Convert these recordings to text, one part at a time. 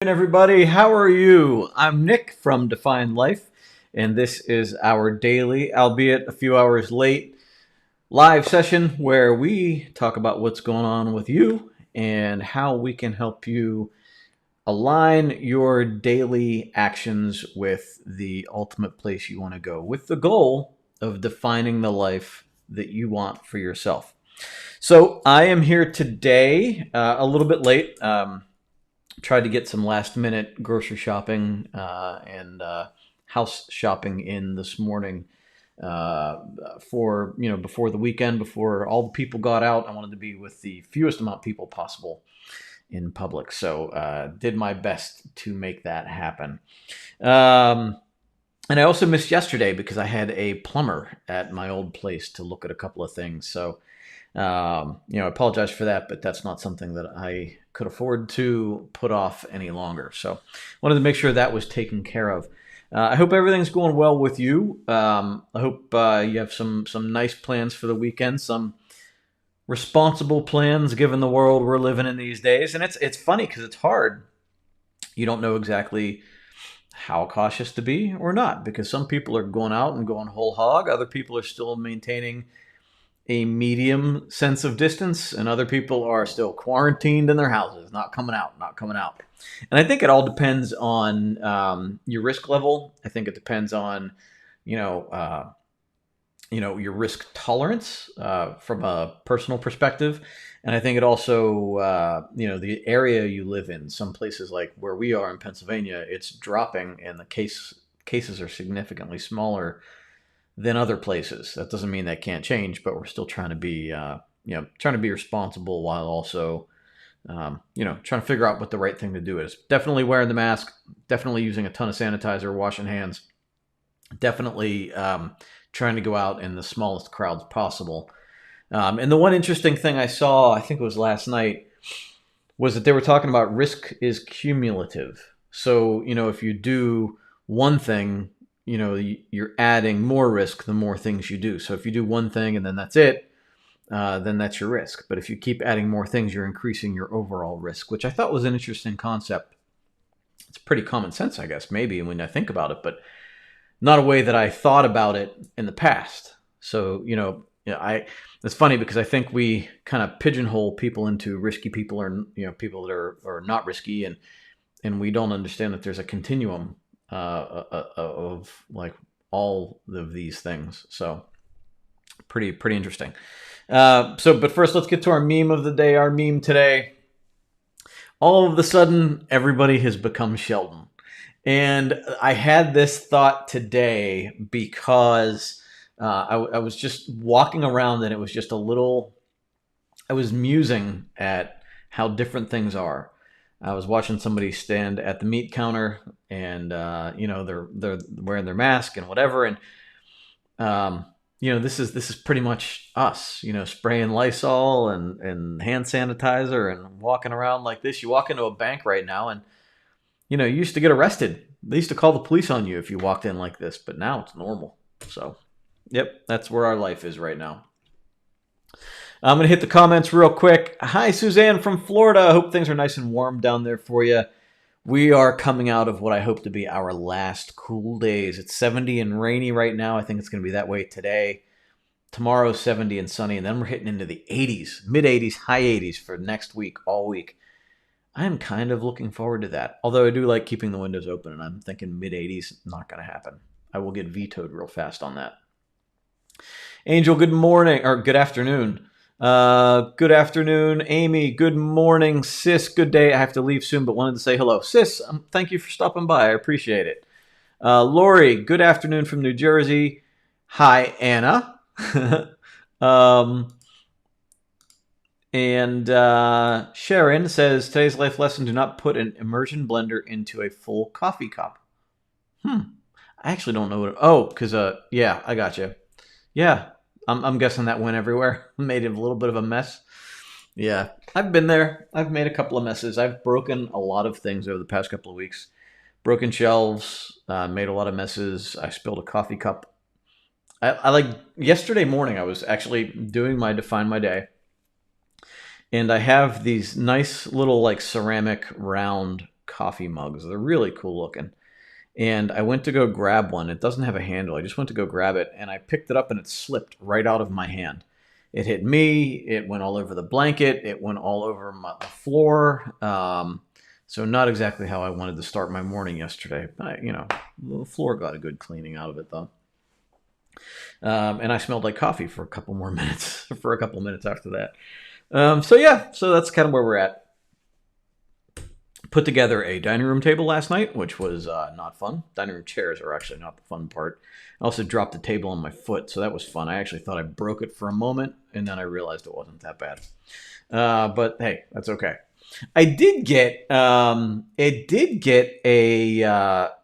Everybody, how are you? I'm Nick from Define Life, and this is our daily, albeit a few hours late, live session where we talk about what's going on with you and how we can help you align your daily actions with the ultimate place you want to go, with the goal of defining the life that you want for yourself. So, I am here today, a little bit late. Tried to get some last minute grocery shopping and house shopping in this morning for before the weekend, before all the people got out. I wanted to be with the fewest amount of people possible in public, so did my best to make that happen. And I also missed yesterday because I had a plumber at my old place to look at a couple of things. So I apologize for that, but that's not something that I could afford to put off any longer. So wanted to make sure that was taken care of. I hope everything's going well with you. I hope you have some nice plans for the weekend, some responsible plans given the world we're living in these days. And it's funny because it's hard. You don't know exactly how cautious to be or not, because some people are going out and going whole hog. Other people are still maintaining a medium sense of distance, and other people are still quarantined in their houses, not coming out. And I think it all depends on your risk level. I think it depends on, your risk tolerance from a personal perspective. And I think it also, the area you live in. Some places like where we are in Pennsylvania, it's dropping, and the cases are significantly smaller than other places. That doesn't mean that can't change, but we're still trying to be, trying to be responsible while also, trying to figure out what the right thing to do is. Definitely wearing the mask, definitely using a ton of sanitizer, washing hands, definitely trying to go out in the smallest crowds possible. And the one interesting thing I saw, I think it was last night, was that they were talking about risk is cumulative. So, if you do one thing, you're adding more risk the more things you do. So if you do one thing and then that's it, then that's your risk. But if you keep adding more things, you're increasing your overall risk, which I thought was an interesting concept. It's pretty common sense, I guess, maybe when I think about it, but not a way that I thought about it in the past. So, it's funny because I think we kind of pigeonhole people into risky people or, people that are not risky, and we don't understand that there's a continuum of like all of these things. So pretty interesting. But first, let's get to our meme of the day. Our meme today: all of a sudden, everybody has become Sheldon. And I had this thought today because I was just walking around, and it was just I was musing at how different things are. I was watching somebody stand at the meat counter, and they're wearing their mask and whatever, and this is pretty much us, spraying Lysol and hand sanitizer and walking around like this. You walk into a bank right now, and you used to get arrested. They used to call the police on you if you walked in like this, but now it's normal. So, yep, that's where our life is right now. I'm going to hit the comments real quick. Hi, Suzanne from Florida. I hope things are nice and warm down there for you. We are coming out of what I hope to be our last cool days. It's 70 and rainy right now. I think it's going to be that way today. Tomorrow, 70 and sunny. And then we're hitting into the 80s, mid 80s, high 80s for next week, all week. I am kind of looking forward to that. Although I do like keeping the windows open, and I'm thinking mid 80s, not going to happen. I will get vetoed real fast on that. Angel, good morning, or good afternoon. Good afternoon, Amy. Good morning, Sis. Good day. I have to leave soon, but wanted to say hello. Sis, thank you for stopping by. I appreciate it. Lori, good afternoon from New Jersey. Hi, Anna. And Sharon says, today's life lesson: do not put an immersion blender into a full coffee cup. I actually don't know what. Because yeah, I got you. Yeah, I'm guessing that went everywhere. Made it a little bit of a mess. Yeah, I've been there. I've made a couple of messes. I've broken a lot of things over the past couple of weeks. Broken shelves, made a lot of messes. I spilled a coffee cup. I like yesterday morning, I was actually doing my Define My Day. And I have these nice little like ceramic round coffee mugs. They're really cool looking. And I went to go grab one. It doesn't have a handle. I just went to go grab it, and I picked it up, and it slipped right out of my hand. It hit me. It went all over the blanket. It went all over the floor. So not exactly how I wanted to start my morning yesterday. But, the floor got a good cleaning out of it, though. And I smelled like coffee for a couple more minutes, for a couple of minutes after that. So that's kind of where we're at. Put together a dining room table last night, which was not fun. Dining room chairs are actually not the fun part. I also dropped the table on my foot, so that was fun. I actually thought I broke it for a moment, and then I realized it wasn't that bad. But hey, that's okay. I did get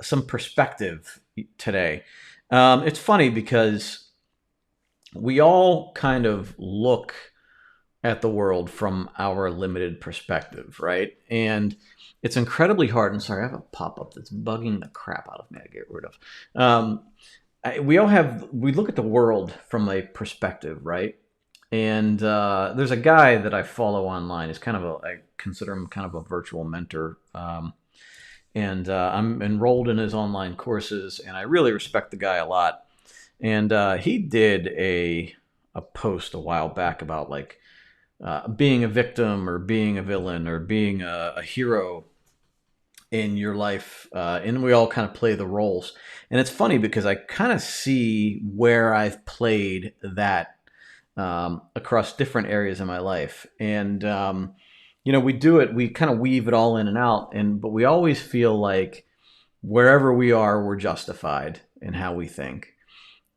some perspective today. It's funny because we all kind of look at the world from our limited perspective, right? And it's incredibly hard. And sorry, I have a pop-up that's bugging the crap out of me to get rid of. We look at the world from a perspective, right? And there's a guy that I follow online. He's I consider him kind of a virtual mentor. And I'm enrolled in his online courses, and I really respect the guy a lot. And he did a post a while back about being a victim or being a villain or being a hero in your life, and we all kind of play the roles. And it's funny because I kind of see where I've played that across different areas of my life. And we do it, we kind of weave it all in and out, but we always feel like wherever we are, we're justified in how we think.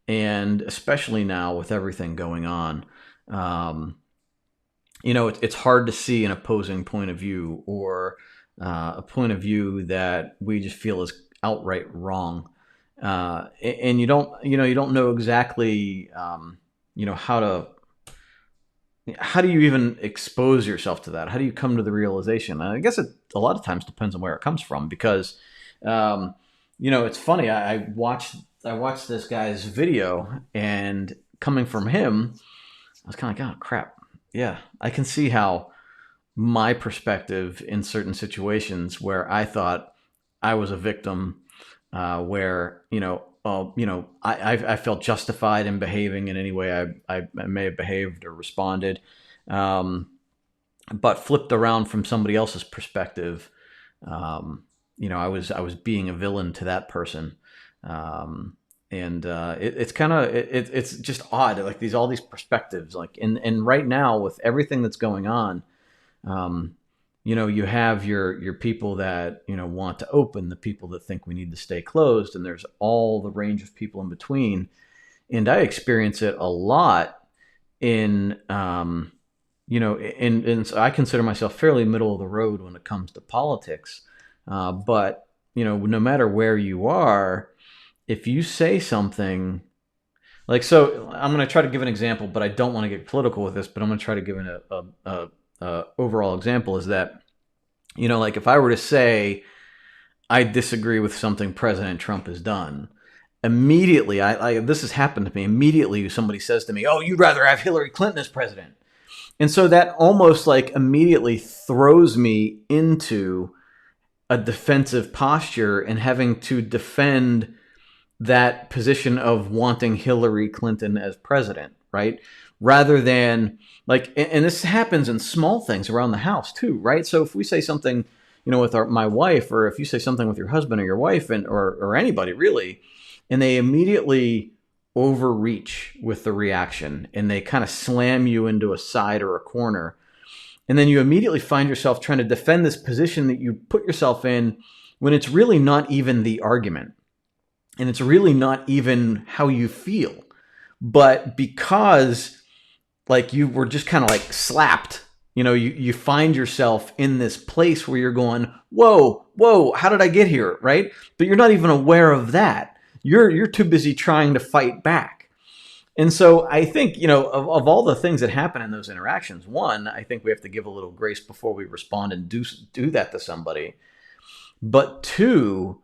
And especially now with everything going on, it's hard to see an opposing point of view or a point of view that we just feel is outright wrong. And you don't know exactly, how do you even expose yourself to that? How do you come to the realization? And I guess it a lot of times depends on where it comes from, because, it's funny. I watched this guy's video, and coming from him, I was kind of like, oh crap. Yeah, I can see how my perspective in certain situations where I thought I was a victim, where, I felt justified in behaving in any way I may have behaved or responded, but flipped around from somebody else's perspective. I was being a villain to that person. It's just odd, like all these perspectives, and right now with everything that's going on, you have your people that want to open, the people that think we need to stay closed, and there's all the range of people in between. And I experience it a lot in so I consider myself fairly middle of the road when it comes to politics, but no matter where you are, if you say something so I'm going to try to give an example, but I don't want to get political with this, but I'm going to try to give a overall example is that, if I were to say, I disagree with something President Trump has done, immediately, this has happened to me, immediately somebody says to me, oh, you'd rather have Hillary Clinton as president. And so that almost immediately throws me into a defensive posture and having to defend that position of wanting Hillary Clinton as president, right? Rather than and this happens in small things around the house too, right? So if we say something, with my wife, or if you say something with your husband or your wife, or anybody really, and they immediately overreach with the reaction and they kind of slam you into a side or a corner, and then you immediately find yourself trying to defend this position that you put yourself in when it's really not even the argument. And it's really not even how you feel. But because you were just kind of slapped, you find yourself in this place where you're going, whoa, how did I get here? Right? But you're not even aware of that. You're too busy trying to fight back. And so I think, of all the things that happen in those interactions, one, I think we have to give a little grace before we respond and do that to somebody. But two,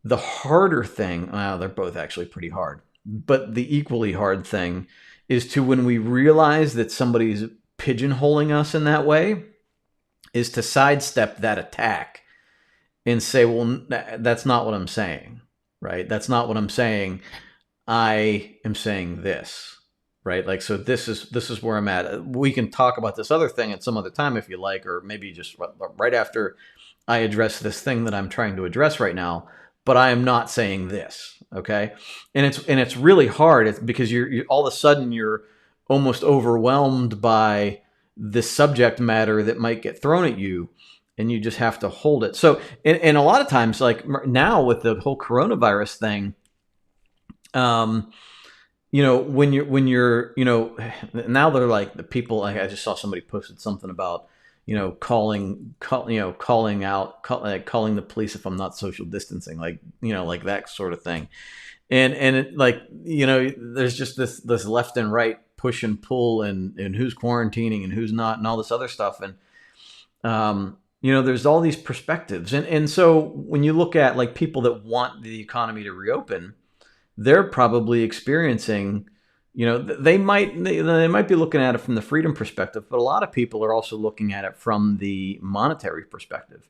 the harder thing, well, they're both actually pretty hard, but the equally hard thing is when we realize that somebody's pigeonholing us in that way, is to sidestep that attack and say, well, that's not what I'm saying, right? That's not what I'm saying. I am saying this, right? Like, so this is where I'm at. We can talk about this other thing at some other time if you like, or maybe just right after I address this thing that I'm trying to address right now. But I am not saying this, okay? And it's really hard. It's because you're all of a sudden you're almost overwhelmed by the subject matter that might get thrown at you, and you just have to hold it. So, and a lot of times, like now with the whole coronavirus thing, um, when you're now they're like the people. Like I just saw somebody posted something about calling the police if I'm not social distancing, like like that sort of thing. And it, like there's just this left and right push and pull, and who's quarantining and who's not, and all this other stuff. And there's all these perspectives, and so when you look at like people that want the economy to reopen, they're probably experiencing, they might be looking at it from the freedom perspective, but a lot of people are also looking at it from the monetary perspective.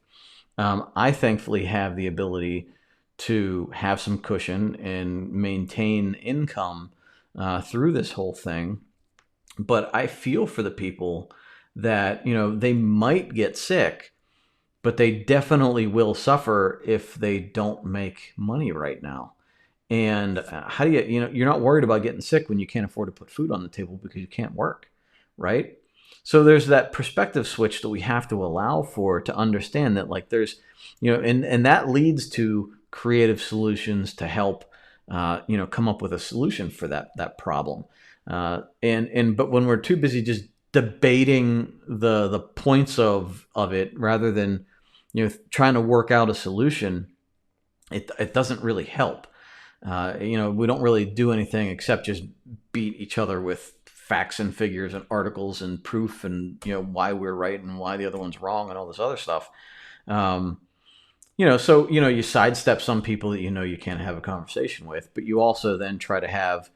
I thankfully have the ability to have some cushion and maintain income through this whole thing. But I feel for the people that, they might get sick, but they definitely will suffer if they don't make money right now. And how do you're not worried about getting sick when you can't afford to put food on the table because you can't work, right? So there's that perspective switch that we have to allow for, to understand that like there's, and that leads to creative solutions to help, come up with a solution for that problem. But when we're too busy just debating the points of it rather than, trying to work out a solution, it doesn't really help. We don't really do anything except just beat each other with facts and figures and articles and proof, and why we're right and why the other one's wrong and all this other stuff. So you sidestep some people that you can't have a conversation with, but you also then try to have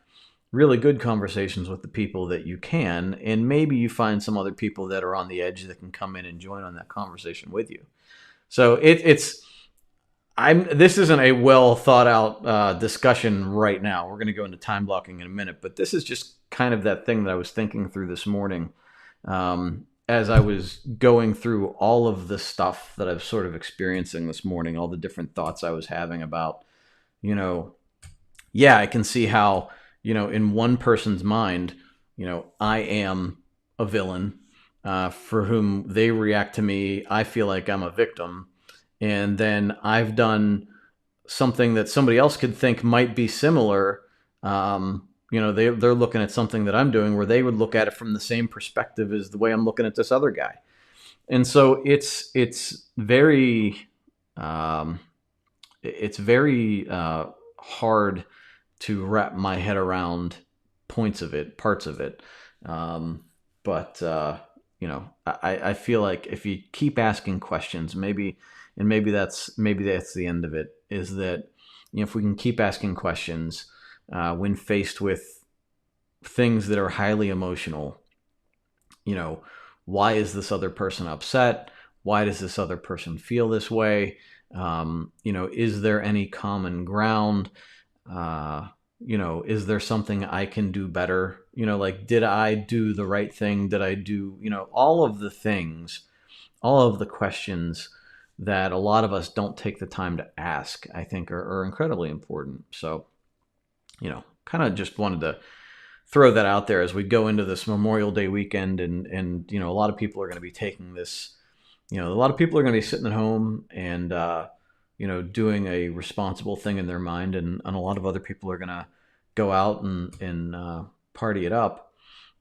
really good conversations with the people that you can, and maybe you find some other people that are on the edge that can come in and join on that conversation with you. So this isn't a well thought out discussion right now. We're going to go into time blocking in a minute, but this is just kind of that thing that I was thinking through this morning, as I was going through all of the stuff that I was sort of experiencing this morning, all the different thoughts I was having about, I can see how, in one person's mind, I am a villain, for whom they react to me. I feel like I'm a victim. And then I've done something that somebody else could think might be similar. They're looking at something that I'm doing where they would look at it from the same perspective as the way I'm looking at this other guy. And so it's very hard to wrap my head around parts of it. I feel like if you keep asking questions, maybe that's the end of it, is that if we can keep asking questions when faced with things that are highly emotional, why is this other person upset? Why does this other person feel this way? Is there any common ground? Is there something I can do better? Like, did I do the right thing? Did I do, all of the things, all of the questions that a lot of us don't take the time to ask, I think are incredibly important. So, kind of just wanted to throw that out there as we go into this Memorial Day weekend. And a lot of people are going to be taking this, a lot of people are going to be sitting at home and, doing a responsible thing in their mind. And a lot of other people are going to go out and party it up.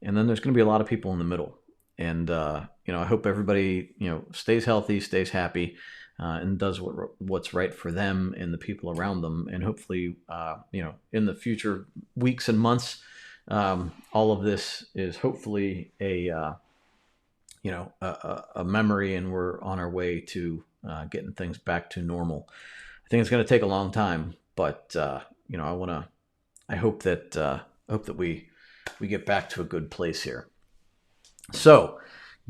And then there's going to be a lot of people in the middle. And, I hope everybody, stays healthy, stays happy, and does what's right for them and the people around them. And hopefully, in the future weeks and months, all of this is hopefully a memory, and we're on our way to getting things back to normal. I think it's going to take a long time, but I hope that we get back to a good place here. So,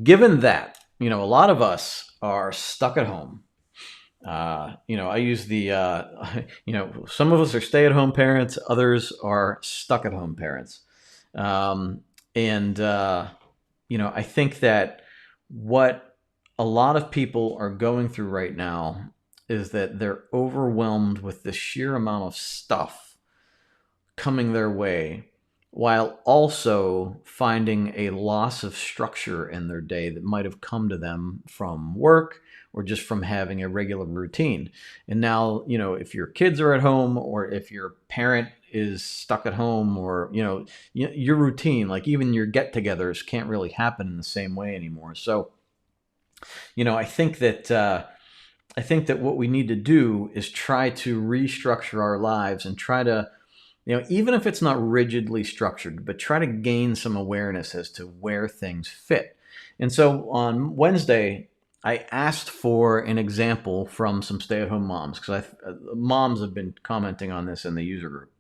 given that, a lot of us are stuck at home. I use the, some of us are stay at home parents, others are stuck at home parents. Um, and, I think that what a lot of people are going through right now is that they're overwhelmed with the sheer amount of stuff coming their way while also finding a loss of structure in their day that might have come to them from work or just from having a regular routine. And now, if your kids are at home or if your parent is stuck at home or, your routine, like even your get togethers can't really happen in the same way anymore. So, I think that what we need to do is try to restructure our lives and try to, even if it's not rigidly structured, but try to gain some awareness as to where things fit. And so on Wednesday, I asked for an example from some stay-at-home moms because moms have been commenting on this in the user group,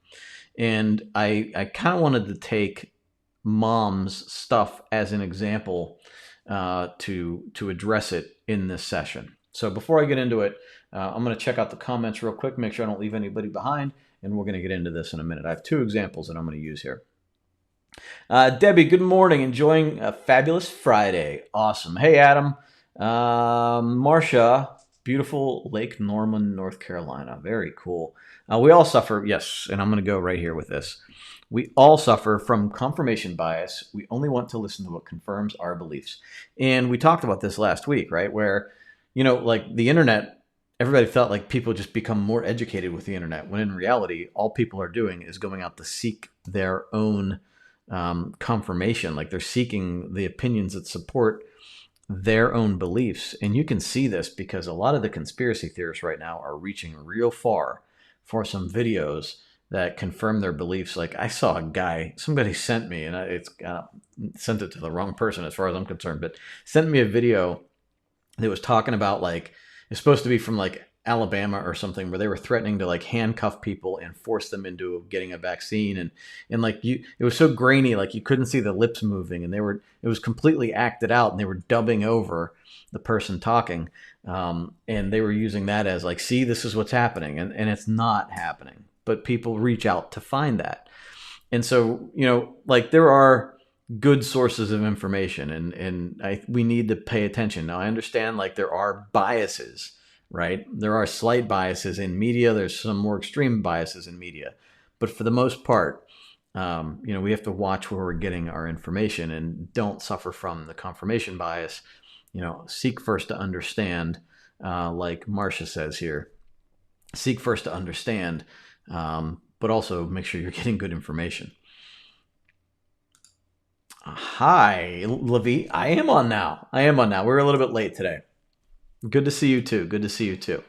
and I kind of wanted to take mom's stuff as an example to address it in this session. So before I get into it, I'm going to check out the comments real quick, make sure I don't leave anybody behind, and we're going to get into this in a minute. I have two examples that I'm going to use here. Debbie, good morning. Enjoying a fabulous Friday. Awesome. Hey, Adam. Marcia, beautiful Lake Norman, North Carolina. Very cool. We all suffer, yes, and I'm going to go right here with this. We all suffer from confirmation bias. We only want to listen to what confirms our beliefs. And we talked about this last week, right? Where, like the internet, everybody felt like people just become more educated with the internet, when in reality, all people are doing is going out to seek their own confirmation. Like they're seeking the opinions that support their own beliefs. And you can see this because a lot of the conspiracy theorists right now are reaching real far for some videos that confirm their beliefs. Like I saw a guy, somebody sent me, and it's sent it to the wrong person as far as I'm concerned, but sent me a video that was talking about, like, it's supposed to be from like Alabama or something, where they were threatening to like handcuff people and force them into getting a vaccine, and like it was so grainy, like you couldn't see the lips moving, and it was completely acted out, and they were dubbing over the person talking, and they were using that as like, see, this is what's happening, and it's not happening, but people reach out to find that. And so, like there are good sources of information, and we need to pay attention. Now I understand like there are biases, right? There are slight biases in media. There's some more extreme biases in media, but for the most part, we have to watch where we're getting our information and don't suffer from the confirmation bias. Seek first to understand, like Marcia says here, seek first to understand, but also make sure you're getting good information. Hi, Levi. I am on now. We're a little bit late today. Good to see you too.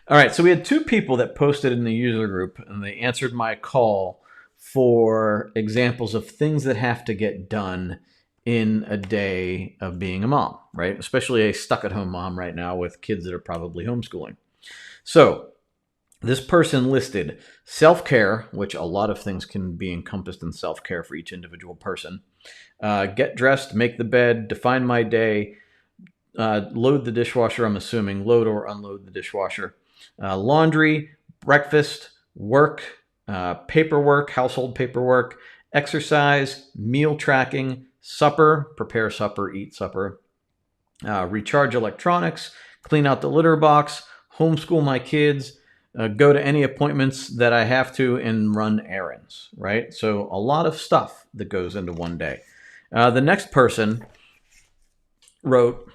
All right, so we had two people that posted in the user group, and they answered my call for examples of things that have to get done in a day of being a mom, right? Especially a stuck-at-home mom right now with kids that are probably homeschooling. So this person listed self-care, which a lot of things can be encompassed in self-care for each individual person. Get dressed, make the bed, define my day, load the dishwasher, I'm assuming, load or unload the dishwasher, laundry, breakfast, work, paperwork, household paperwork, exercise, meal tracking, supper, prepare supper, eat supper, recharge electronics, clean out the litter box, homeschool my kids, go to any appointments that I have to, and run errands, right? So a lot of stuff that goes into one day. The next person wrote,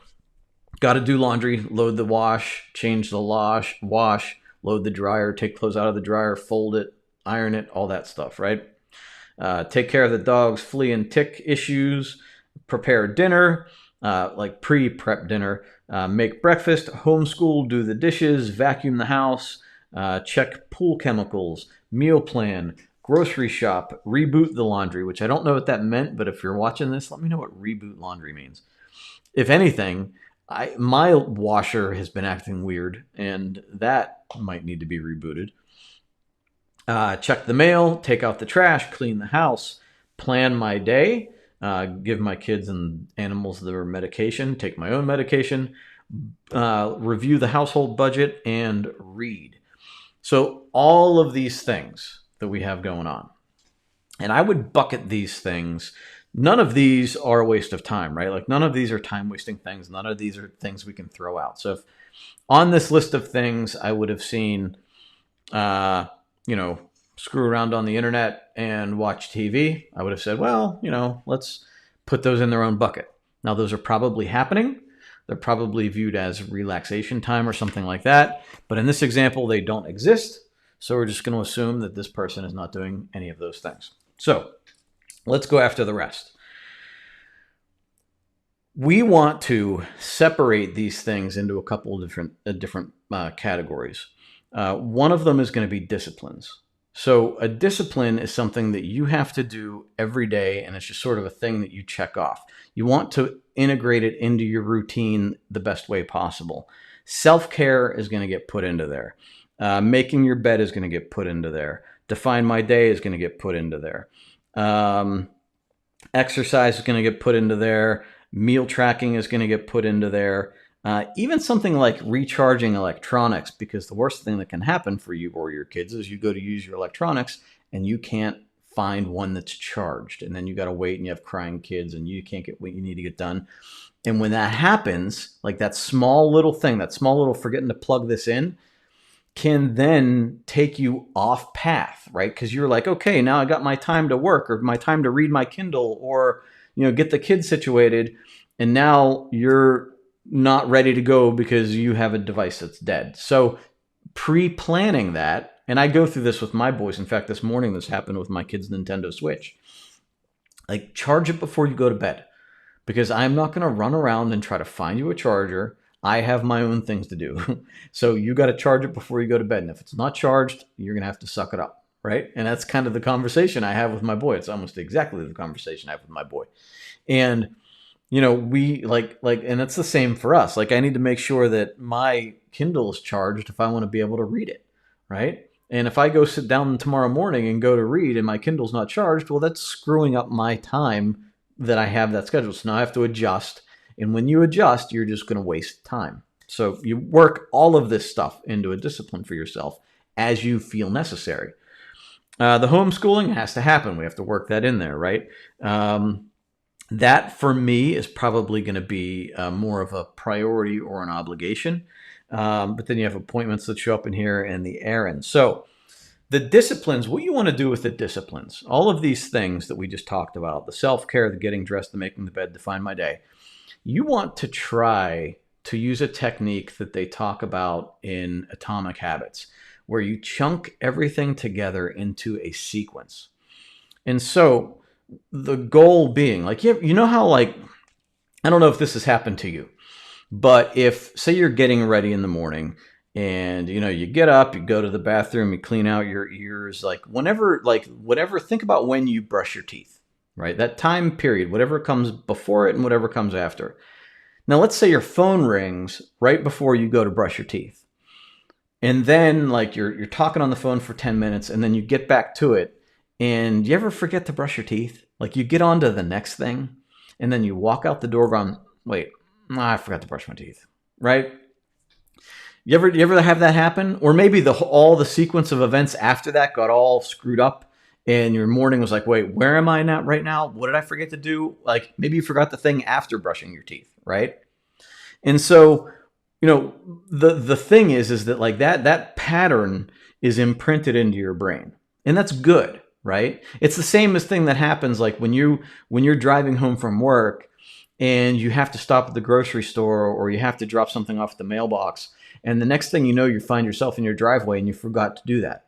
got to do laundry, load the wash, change the wash, load the dryer, take clothes out of the dryer, fold it, iron it, all that stuff, right? Take care of the dog's flea and tick issues, prepare dinner, like pre-prep dinner, make breakfast, homeschool, do the dishes, vacuum the house, check pool chemicals, meal plan, grocery shop, reboot the laundry, which I don't know what that meant, but if you're watching this, let me know what reboot laundry means. If anything, my washer has been acting weird, and that might need to be rebooted. Check the mail, take out the trash, clean the house, plan my day, give my kids and animals their medication, take my own medication, review the household budget, and read. So all of these things that we have going on. And I would bucket these things. None of these are a waste of time, right? Like none of these are time wasting things. None of these are things we can throw out. So if on this list of things, I would have seen, uh, you know, screw around on the internet and watch TV, I would have said, well, let's put those in their own bucket. Now, those are probably happening. They're probably viewed as relaxation time or something like that. But in this example, they don't exist. So we're just going to assume that this person is not doing any of those things. So let's go after the rest. We want to separate these things into a couple of different categories. One of them is going to be disciplines. So a discipline is something that you have to do every day, and it's just sort of a thing that you check off. You want to integrate it into your routine the best way possible. Self-care is going to get put into there. Making your bed is going to get put into there. Define my day is going to get put into there. Exercise is going to get put into there. Meal tracking is going to get put into there. Even something like recharging electronics, because the worst thing that can happen for you or your kids is you go to use your electronics and you can't find one that's charged. And then you got to wait and you have crying kids and you can't get what you need to get done. And when that happens, like that small little thing, that small little forgetting to plug this in, can then take you off path, right? Because you're like, okay, now I got my time to work or my time to read my Kindle or, get the kids situated. And now you're not ready to go because you have a device that's dead. So pre-planning that, and I go through this with my boys. In fact, this morning this happened with my kids' Nintendo Switch. Like, charge it before you go to bed, because I'm not going to run around and try to find you a charger. I have my own things to do. So you got to charge it before you go to bed. And if it's not charged, you're going to have to suck it up, right? And that's kind of the conversation I have with my boy. It's almost exactly the conversation I have with my boy. And we and it's the same for us. Like, I need to make sure that my Kindle is charged if I want to be able to read it, right? And if I go sit down tomorrow morning and go to read and my Kindle's not charged, well, that's screwing up my time that I have that schedule. So now I have to adjust. And when you adjust, you're just going to waste time. So you work all of this stuff into a discipline for yourself as you feel necessary. The homeschooling has to happen. We have to work that in there, right? That for me is probably going to be more of a priority or an obligation. But then you have appointments that show up in here and the errands. So the disciplines, what you want to do with the disciplines, all of these things that we just talked about, the self-care, the getting dressed, the making the bed, define my day, you want to try to use a technique that they talk about in Atomic Habits, where you chunk everything together into a sequence. And so the goal being, like, you know how, like, I don't know if this has happened to you, but if, say, you're getting ready in the morning and, you get up, you go to the bathroom, you clean out your ears, whatever, think about when you brush your teeth, right? That time period, whatever comes before it and whatever comes after. Now, let's say your phone rings right before you go to brush your teeth. And then, like, you're talking on the phone for 10 minutes and then you get back to it. And you ever forget to brush your teeth? Like, you get on to the next thing and then you walk out the door going, wait, I forgot to brush my teeth, right? You ever have that happen? Or maybe all the sequence of events after that got all screwed up and your morning was like, wait, where am I at right now? What did I forget to do? Like, maybe you forgot the thing after brushing your teeth, right? And so, the thing is that, like, that pattern is imprinted into your brain, and that's good, right? It's the same as thing that happens, like, when you're driving home from work and you have to stop at the grocery store or you have to drop something off at the mailbox, and the next thing you know, you find yourself in your driveway and you forgot to do that.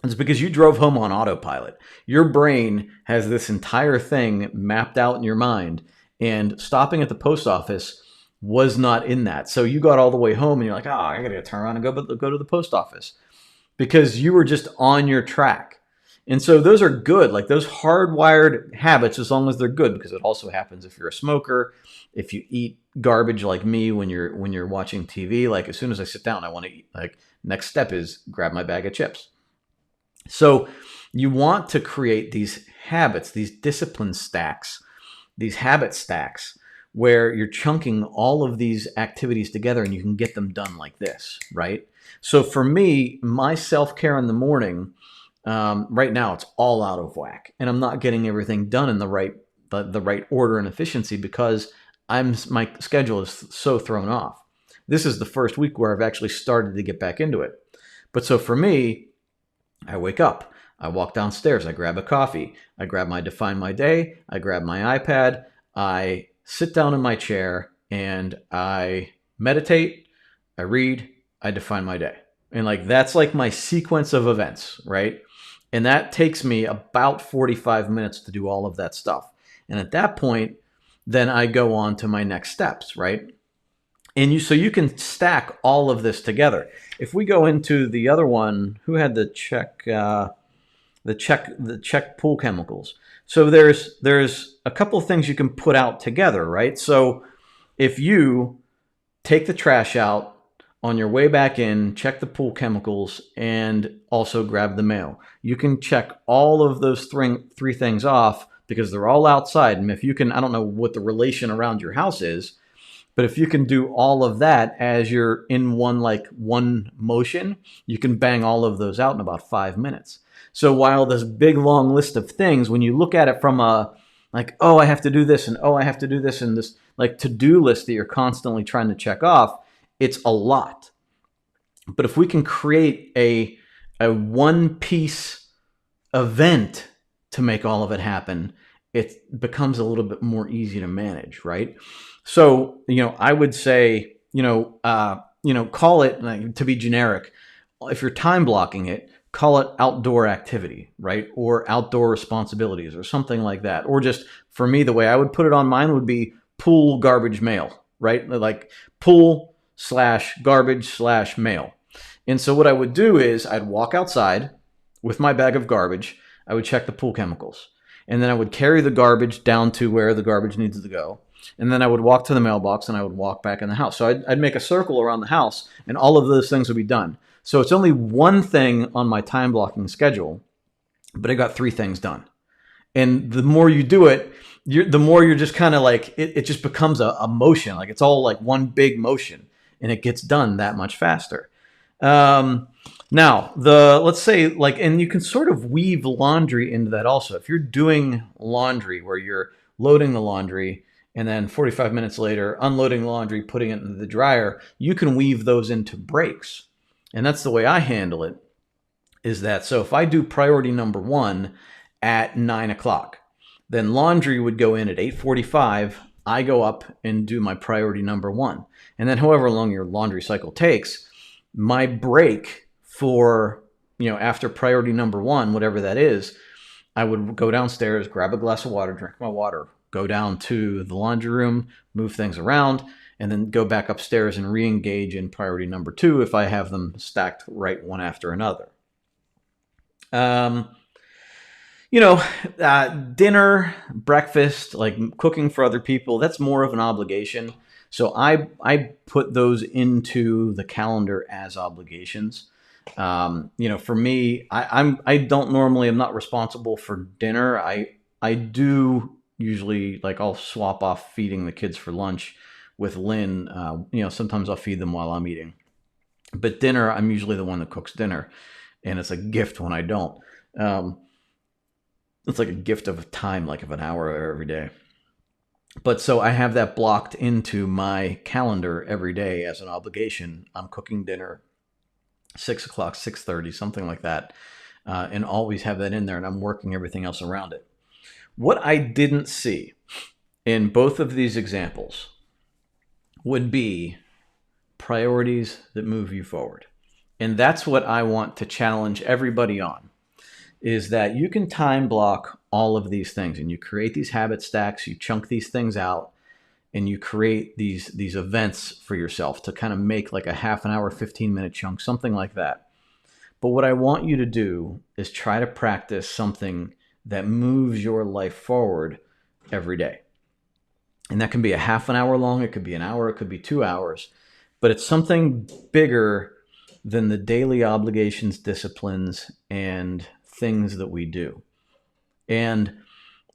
It's because you drove home on autopilot. Your brain has this entire thing mapped out in your mind, and stopping at the post office was not in that. So you got all the way home and you're like, oh, I gotta turn around and go to the post office, because you were just on your track. And so those are good, like those hardwired habits, as long as they're good, because it also happens if you're a smoker, if you eat garbage like me when you're watching TV. Like, as soon as I sit down, I want to eat. Like, next step is grab my bag of chips. So you want to create these habits, these discipline stacks, these habit stacks, where you're chunking all of these activities together and you can get them done like this, right? So for me, my self-care in the morning, right now it's all out of whack, and I'm not getting everything done in the right order and efficiency because my schedule is so thrown off. This is the first week where I've actually started to get back into it. But so for me, I wake up, I walk downstairs, I grab a coffee, I grab my Define My Day, I grab my iPad, I sit down in my chair, and I meditate, I read, I define my day. And like that's like my sequence of events, right? And that takes me about 45 minutes to do all of that stuff. And at that point, then I go on to my next steps, right? And so you can stack all of this together. If we go into the other one, who had the check pool chemicals? So there's a couple of things you can put out together, right? So if you take the trash out on your way back in, check the pool chemicals, and also grab the mail, you can check all of those three things off because they're all outside. And if you can, I don't know what the relation around your house is, but if you can do all of that as you're in one motion, you can bang all of those out in about 5 minutes. So while this big long list of things, when you look at it from a like, oh, I have to do this, and oh, I have to do this, and this like to-do list that you're constantly trying to check off, it's a lot. But if we can create a one-piece event to make all of it happen, it becomes a little bit more easy to manage, right? So, I would say, call it, like, to be generic, if you're time blocking it, call it outdoor activity, right? Or outdoor responsibilities or something like that. Or just, for me, the way I would put it on mine would be pool, garbage, mail, right? Like pool / garbage / mail. And so what I would do is I'd walk outside with my bag of garbage. I would check the pool chemicals. And then I would carry the garbage down to where the garbage needs to go. And then I would walk to the mailbox and I would walk back in the house. So I'd make a circle around the house and all of those things would be done. So it's only one thing on my time blocking schedule, but I got 3 things done. And the more you do it, the more you're just kind of like, it just becomes a motion. Like it's all like one big motion and it gets done that much faster. Now, let's say like, and you can sort of weave laundry into that also. If you're doing laundry where you're loading the laundry and then 45 minutes later, unloading the laundry, putting it into the dryer, you can weave those into breaks. And that's the way I handle it, is that, so if I do priority number 1 at 9 o'clock, then laundry would go in at 8:45. I go up and do my priority number 1. And then however long your laundry cycle takes, my break for, after priority number 1, whatever that is, I would go downstairs, grab a glass of water, drink my water, go down to the laundry room, move things around, and then go back upstairs and re-engage in priority number 2 if I have them stacked right one after another. Dinner, breakfast, like cooking for other people, that's more of an obligation. So I put those into the calendar as obligations. For me, I'm not responsible for dinner. I do usually, like, I'll swap off feeding the kids for lunch with Lynn. Sometimes I'll feed them while I'm eating. But dinner, I'm usually the one that cooks dinner, and it's a gift when I don't. It's like a gift of time, like of an hour every day. But so I have that blocked into my calendar every day as an obligation. I'm cooking dinner 6 o'clock, 6:30, something like that, and always have that in there, and I'm working everything else around it. What I didn't see in both of these examples would be priorities that move you forward. And that's what I want to challenge everybody on, is that you can time block all of these things and you create these habit stacks, you chunk these things out, and you create these events for yourself to kind of make like a half an hour, 15-minute chunk, something like that. But what I want you to do is try to practice something that moves your life forward every day. And that can be a half an hour long, it could be an hour, it could be 2 hours, but it's something bigger than the daily obligations, disciplines, and things that we do. And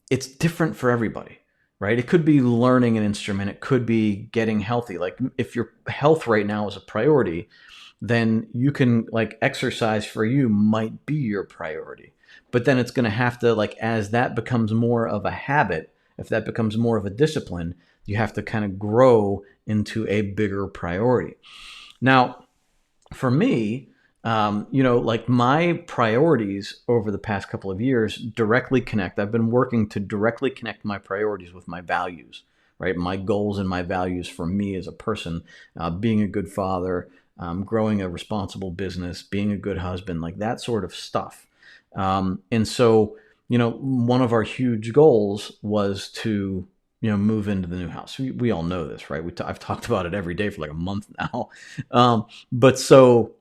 it's different for everybody. right? It could be learning an instrument. It could be getting healthy. Like if your health right now is a priority, then you can like exercise for you might be your priority. But then it's going to have to like as that becomes more of a habit, if that becomes more of a discipline, you have to kind of grow into a bigger priority. Now, for me, like my priorities over the past couple of years directly connect. I've been working to directly connect my priorities with my values, right? My goals and my values for me as a person, being a good father, growing a responsible business, being a good husband, like that sort of stuff. And so, one of our huge goals was to, move into the new house. We all know this, right? I've talked about it every day for like a month now. But so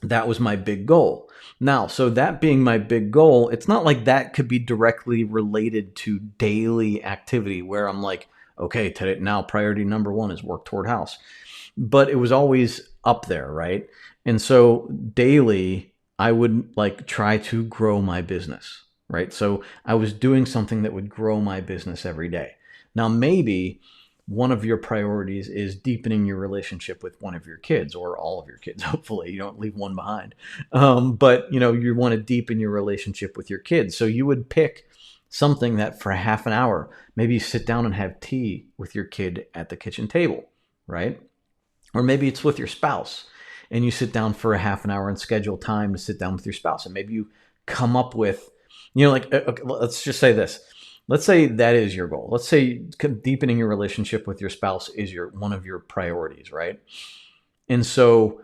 that was my big goal. Now, so that being my big goal, it's not like that could be directly related to daily activity where I'm like, okay, today now priority number one is work toward house. But it was always up there, right? And so daily, I would like try to grow my business, right? So I was doing something that would grow my business every day. Now, maybe one of your priorities is deepening your relationship with one of your kids or all of your kids. Hopefully, you don't leave one behind. But you want to deepen your relationship with your kids. So you would pick something that for half an hour, maybe you sit down and have tea with your kid at the kitchen table, right? Or maybe it's with your spouse and you sit down for a half an hour and schedule time to sit down with your spouse. And maybe you come up with, okay, let's just say this. Let's say that is your goal. Let's say deepening your relationship with your spouse is one of your priorities, right? And so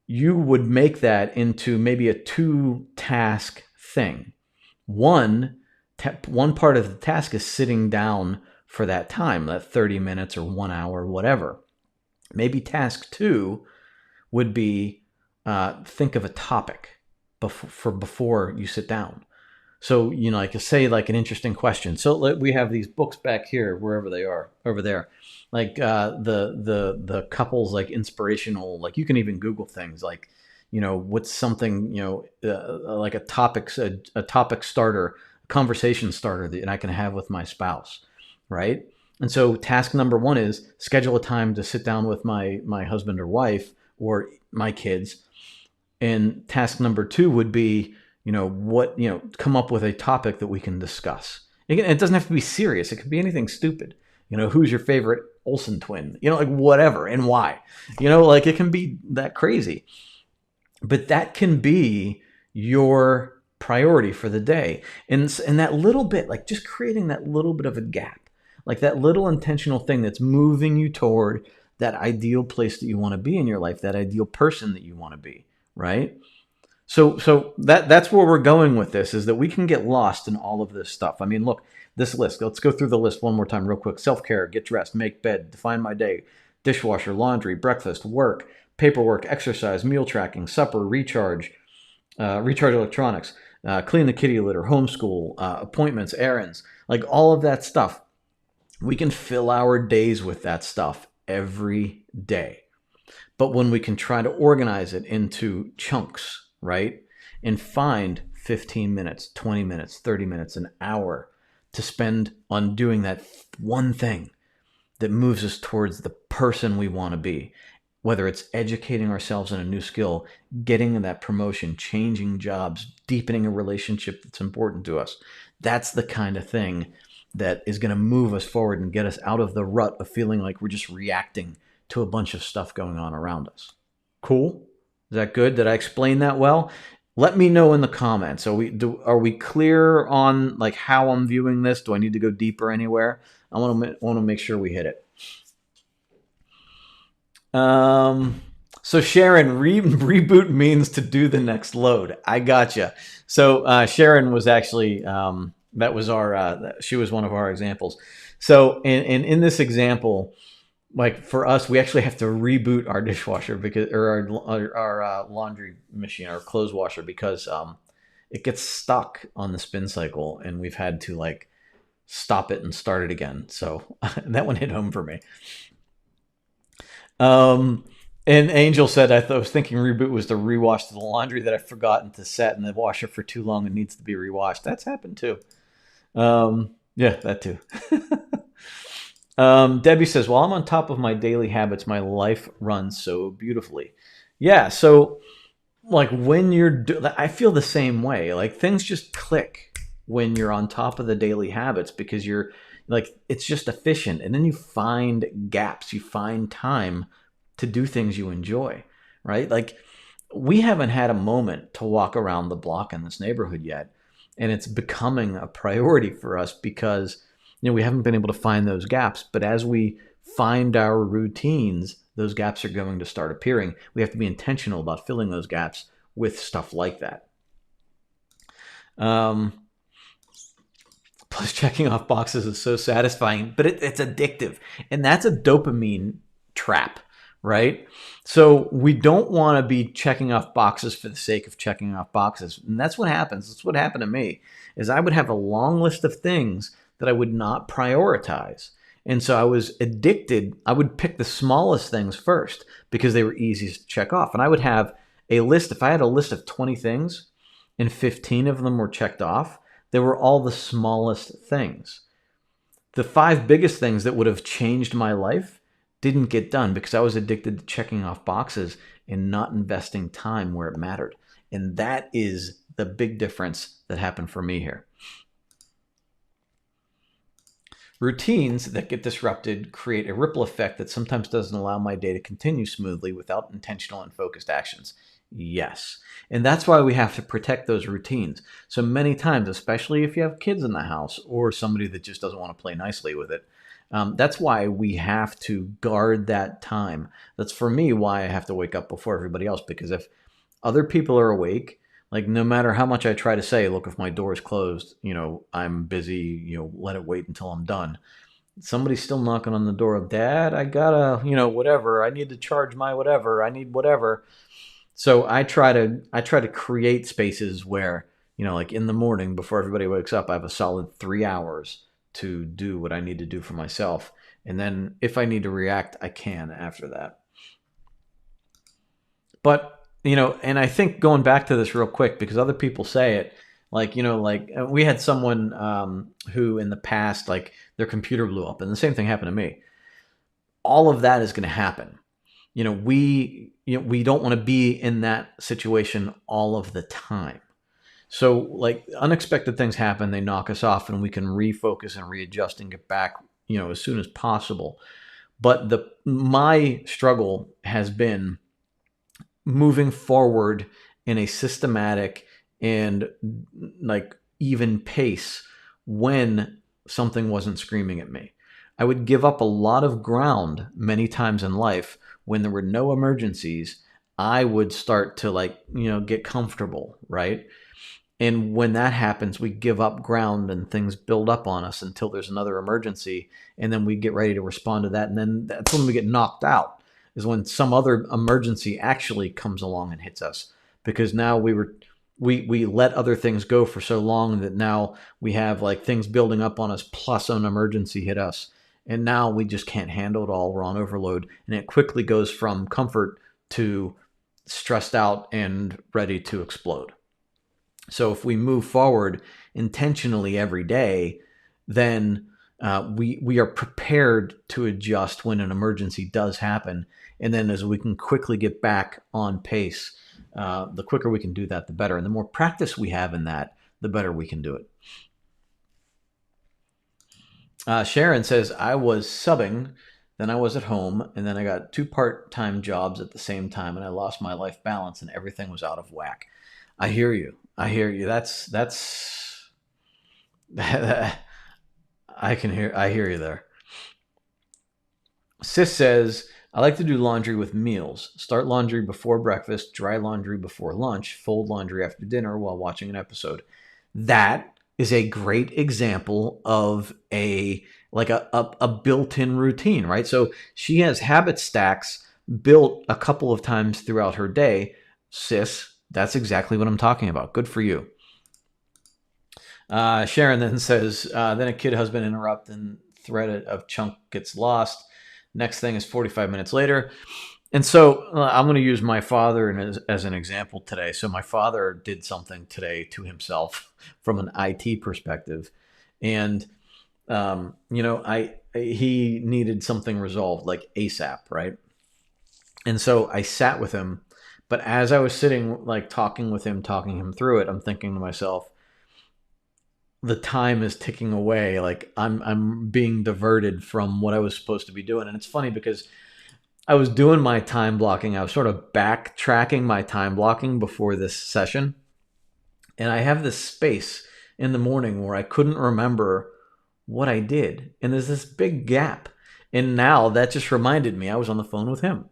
you would make that into maybe a 2-task thing. One part of the task is sitting down for that time, that 30 minutes or 1 hour, whatever. Maybe task 2 would be think of a topic before you sit down. So, like say like an interesting question. So we have these books back here, wherever they are, over there, like the couples like inspirational, like you can even Google things like, what's something, like a topic starter, a conversation starter that I can have with my spouse, right? And so task number 1 is schedule a time to sit down with my husband or wife or my kids. And task number 2 would be, come up with a topic that we can discuss. It doesn't have to be serious. It could be anything stupid. Who's your favorite Olsen twin? Like whatever and why. Like it can be that crazy. But that can be your priority for the day. And that little bit, like just creating that little bit of a gap, like that little intentional thing that's moving you toward that ideal place that you want to be in your life, that ideal person that you want to be, right? So that's where we're going with this, is that we can get lost in all of this stuff. I mean, look, this list, let's go through the list one more time real quick. Self-care, get dressed, make bed, define my day, dishwasher, laundry, breakfast, work, paperwork, exercise, meal tracking, supper, recharge electronics, clean the kitty litter, homeschool, appointments, errands, like all of that stuff. We can fill our days with that stuff every day. But when we can try to organize it into chunks, right? And find 15 minutes, 20 minutes, 30 minutes, an hour to spend on doing that one thing that moves us towards the person we want to be. Whether it's educating ourselves in a new skill, getting that promotion, changing jobs, deepening a relationship that's important to us. That's the kind of thing that is going to move us forward and get us out of the rut of feeling like we're just reacting to a bunch of stuff going on around us. Cool? Is that good? Did I explain that well? Let me know in the comments. Are we clear on like how I'm viewing this? Do I need to go deeper anywhere? I want to make sure we hit it. So Sharon, reboot means to do the next load. I gotcha. So Sharon was actually that was she was one of our examples. So in this example, like for us, we actually have to reboot our dishwasher or our laundry machine, our clothes washer, because it gets stuck on the spin cycle, and we've had to like stop it and start it again. So that one hit home for me. And Angel said, I was thinking reboot was to rewash the laundry that I've forgotten to set in the washer for too long and needs to be rewashed. That's happened too. Yeah, that too. Debbie says, while I'm on top of my daily habits, my life runs so beautifully. Yeah. So like when I feel the same way. Like things just click when you're on top of the daily habits because you're like, it's just efficient. And then you find gaps, you find time to do things you enjoy, right? Like we haven't had a moment to walk around the block in this neighborhood yet. And it's becoming a priority for us because, we haven't been able to find those gaps. But as we find our routines, those gaps are going to start appearing. We have to be intentional about filling those gaps with stuff like that. Um, Plus, checking off boxes is so satisfying, but it's addictive. And that's a dopamine trap, right? So we don't want to be checking off boxes for the sake of checking off boxes. And that's what happens. That's what happened to me is I would have a long list of things that I would not prioritize. And so I was addicted. I would pick the smallest things first because they were easiest to check off. And I would have a list. If I had a list of 20 things and 15 of them were checked off, they were all the smallest things. The 5 biggest things that would have changed my life didn't get done because I was addicted to checking off boxes and not investing time where it mattered. And that is the big difference that happened for me here. Routines that get disrupted create a ripple effect that sometimes doesn't allow my day to continue smoothly without intentional and focused actions. Yes. And that's why we have to protect those routines. So many times, especially if you have kids in the house or somebody that just doesn't want to play nicely with it, that's why we have to guard that time. That's for me why I have to wake up before everybody else, because if other people are awake, like no matter how much I try to say, look, if my door is closed, I'm busy, let it wait until I'm done. Somebody's still knocking on the door of Dad, I gotta, whatever. I need to charge my whatever. I need whatever. So I try to create spaces where, like in the morning before everybody wakes up, I have a solid 3 hours to do what I need to do for myself. And then if I need to react, I can after that. But, and I think going back to this real quick, because other people say it, like, like we had someone who in the past, like their computer blew up and the same thing happened to me. All of that is going to happen. We don't want to be in that situation all of the time. So like unexpected things happen, they knock us off and we can refocus and readjust and get back, as soon as possible. But my struggle has been moving forward in a systematic and like even pace when something wasn't screaming at me. I would give up a lot of ground many times in life when there were no emergencies. I would start to get comfortable, right? And when that happens, we give up ground and things build up on us until there's another emergency. And then we get ready to respond to that. And then that's when we get knocked out, is when some other emergency actually comes along and hits us. Because now we let other things go for so long that now we have like things building up on us plus an emergency hit us. And now we just can't handle it all. We're on overload. And it quickly goes from comfort to stressed out and ready to explode. So if we move forward intentionally every day, then we are prepared to adjust when an emergency does happen. And then as we can quickly get back on pace, the quicker we can do that, the better. And the more practice we have in that, the better we can do it. Sharon says, I was subbing, then I was at home, and then I got 2 part-time jobs at the same time, and I lost my life balance and everything was out of whack. I hear you. I hear you. That's I hear you there. Sis says, I like to do laundry with meals. Start laundry before breakfast, dry laundry before lunch, fold laundry after dinner while watching an episode. That is a great example of a built-in routine, right? So she has habit stacks built a couple of times throughout her day. Sis, that's exactly what I'm talking about. Good for you. Sharon then says, then a kid husband interrupt and thread of chunk gets lost. Next thing is 45 minutes later. And so I'm going to use my father as an example today. So my father did something today to himself from an IT perspective. And He needed something resolved like ASAP, right? And so I sat with him, but as I was sitting, like talking with him, talking him through it, I'm thinking to myself, the time is ticking away. Like I'm being diverted from what I was supposed to be doing. And it's funny because I was doing my time blocking. I was sort of backtracking my time blocking before this session. And I have this space in the morning where I couldn't remember what I did. And there's this big gap. And now that just reminded me I was on the phone with him.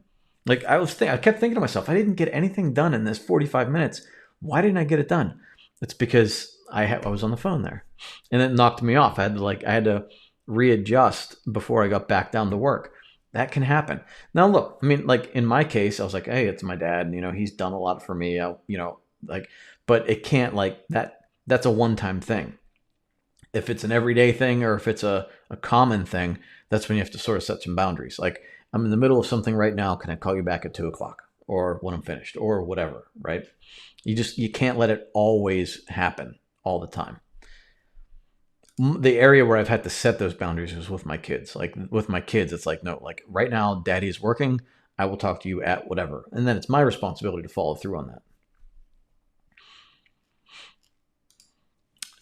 Like I kept thinking to myself, I didn't get anything done in this 45 minutes. Why didn't I get it done? It's because I was on the phone there. And it knocked me off. I had to readjust before I got back down to work. That can happen. Now look, I mean, like in my case, I was like, hey, it's my dad, he's done a lot for me. Like, but it can't, like that's a one-time thing. If it's an everyday thing or if it's a common thing, that's when you have to sort of set some boundaries. Like, I'm in the middle of something right now. Can I call you back at 2 o'clock or when I'm finished or whatever, right? You can't let it always happen all the time. The area where I've had to set those boundaries is with my kids. Like with my kids, it's like, no, like right now, daddy is working. I will talk to you at whatever. And then it's my responsibility to follow through on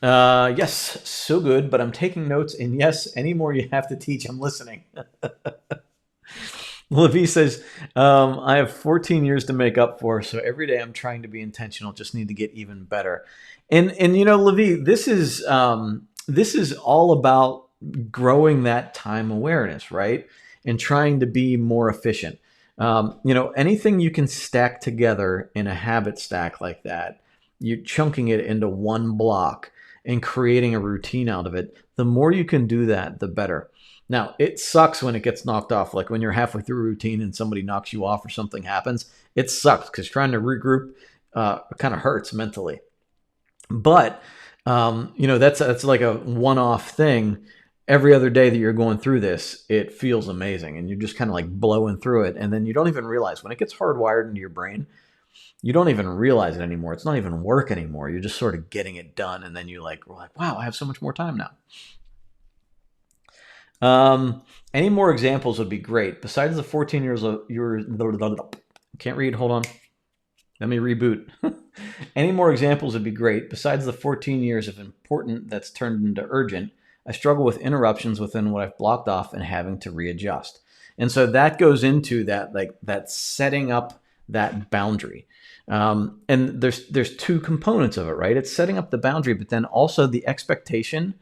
that. Yes, so good, but I'm taking notes. And yes, any more you have to teach, I'm listening. Levi says, I have 14 years to make up for, so every day I'm trying to be intentional. Just need to get even better. And Levi, this is all about growing that time awareness, right? And trying to be more efficient. Anything you can stack together in a habit stack like that, you're chunking it into one block and creating a routine out of it. The more you can do that, the better. Now, it sucks when it gets knocked off. Like when you're halfway through a routine and somebody knocks you off or something happens, it sucks because trying to regroup kind of hurts mentally. But, that's like a one-off thing. Every other day that you're going through this, it feels amazing. And you're just kind of like blowing through it. And then you don't even realize when it gets hardwired into your brain, you don't even realize it anymore. It's not even work anymore. You're just sort of getting it done. And then we're like, wow, I have so much more time now. Any more examples would be great. Besides the 14 years of your can't read. Hold on. Let me reboot. Any more examples would be great. Besides the 14 years of important that's turned into urgent, I struggle with interruptions within what I've blocked off and having to readjust. And so that goes into that setting up that boundary. And there's two components of it, right? It's setting up the boundary, but then also the expectation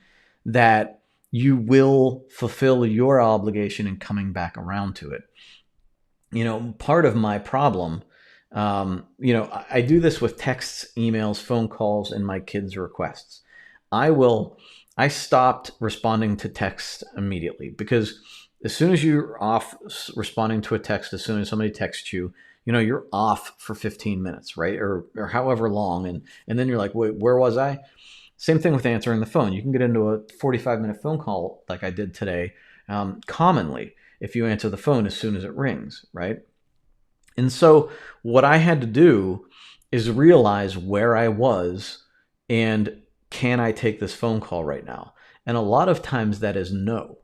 that you will fulfill your obligation in coming back around to it. Part of my problem, I do this with texts, emails, phone calls, and my kids' requests. I stopped responding to texts immediately because as soon as you're off responding to a text, as soon as somebody texts you, you're off for 15 minutes, right? Or however long. And then you're like, wait, where was I? Same thing with answering the phone. You can get into a 45-minute phone call like I did today, commonly if you answer the phone as soon as it rings, right? And so what I had to do is realize where I was and can I take this phone call right now? And a lot of times that is no.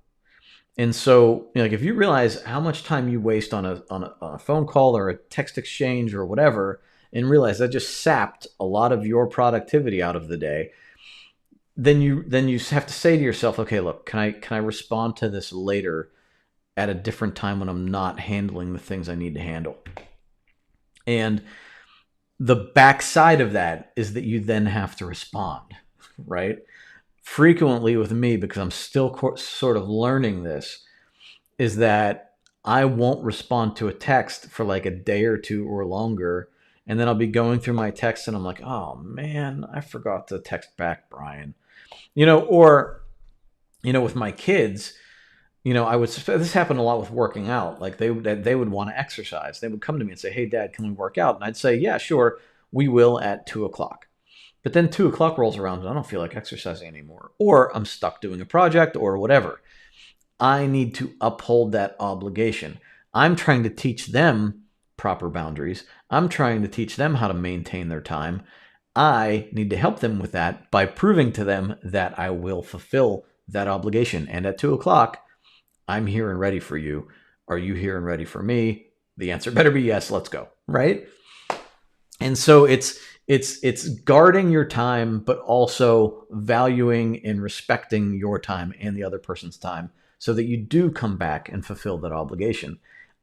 And so, like if you realize how much time you waste on a phone call or a text exchange or whatever, and realize that just sapped a lot of your productivity out of the day, then you have to say to yourself, okay, look, can I respond to this later at a different time when I'm not handling the things I need to handle? And the backside of that is that you then have to respond, right? Frequently with me, because I'm still sort of learning this, is that I won't respond to a text for like a day or two or longer. And then I'll be going through my text and I'm like, oh man, I forgot to text back Brian. Or with my kids, this happened a lot with working out. Like they would want to exercise. They would come to me and say, hey dad, can we work out? And I'd say, yeah, sure. We will at 2 o'clock. But then 2 o'clock rolls around and I don't feel like exercising anymore, or I'm stuck doing a project or whatever. I need to uphold that obligation. I'm trying to teach them proper boundaries. I'm trying to teach them how to maintain their time. I need to help them with that by proving to them that I will fulfill that obligation. And at 2 o'clock, I'm here and ready for you. Are you here and ready for me? The answer better be yes. Let's go. Right. And so it's guarding your time, but also valuing and respecting your time and the other person's time so that you do come back and fulfill that obligation.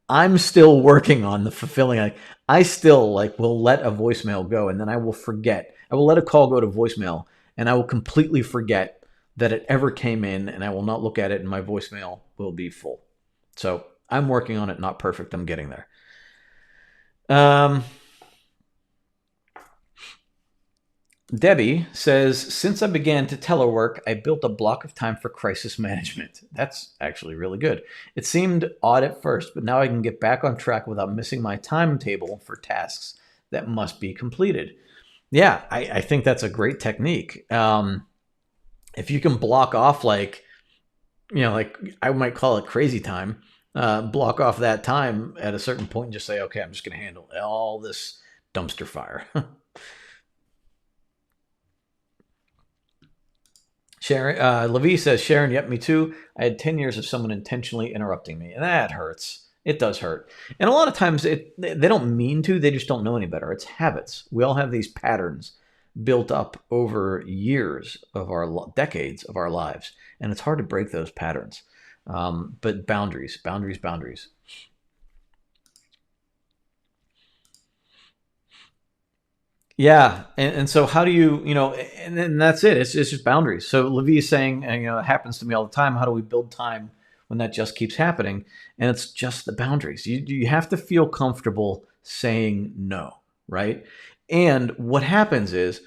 I'm still working on the fulfilling. I still will let a voicemail go and then I will forget. I will let a call go to voicemail and I will completely forget that it ever came in, and I will not look at it and my voicemail will be full. So I'm working on it. Not perfect. I'm getting there. Debbie says, since I began to telework, I built a block of time for crisis management. That's actually really good. It seemed odd at first, but now I can get back on track without missing my timetable for tasks that must be completed. Yeah, I think that's a great technique. If you can block off like I might call it crazy time, block off that time at a certain point and just say, okay, I'm just going to handle all this dumpster fire. Sharon, Levi says, Sharon, yep, me too. I had 10 years of someone intentionally interrupting me, and that hurts. It does hurt. And a lot of times they don't mean to, they just don't know any better. It's habits. We all have these patterns built up over years of our decades of our lives, and it's hard to break those patterns. But boundaries. Yeah, and so how do you, and then that's it. It's just boundaries. So Levi is saying, it happens to me all the time. How do we build time when that just keeps happening? And it's just the boundaries. You have to feel comfortable saying no, right? And what happens is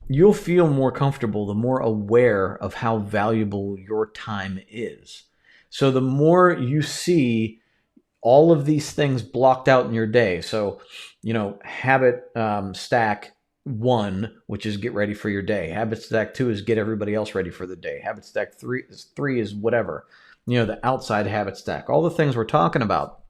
you'll feel more comfortable the more aware of how valuable your time is. So the more you see all of these things blocked out in your day. So, habit stack 1, which is get ready for your day. Habit stack 2 is get everybody else ready for the day. Habit stack three is whatever. The outside habit stack. All the things we're talking about.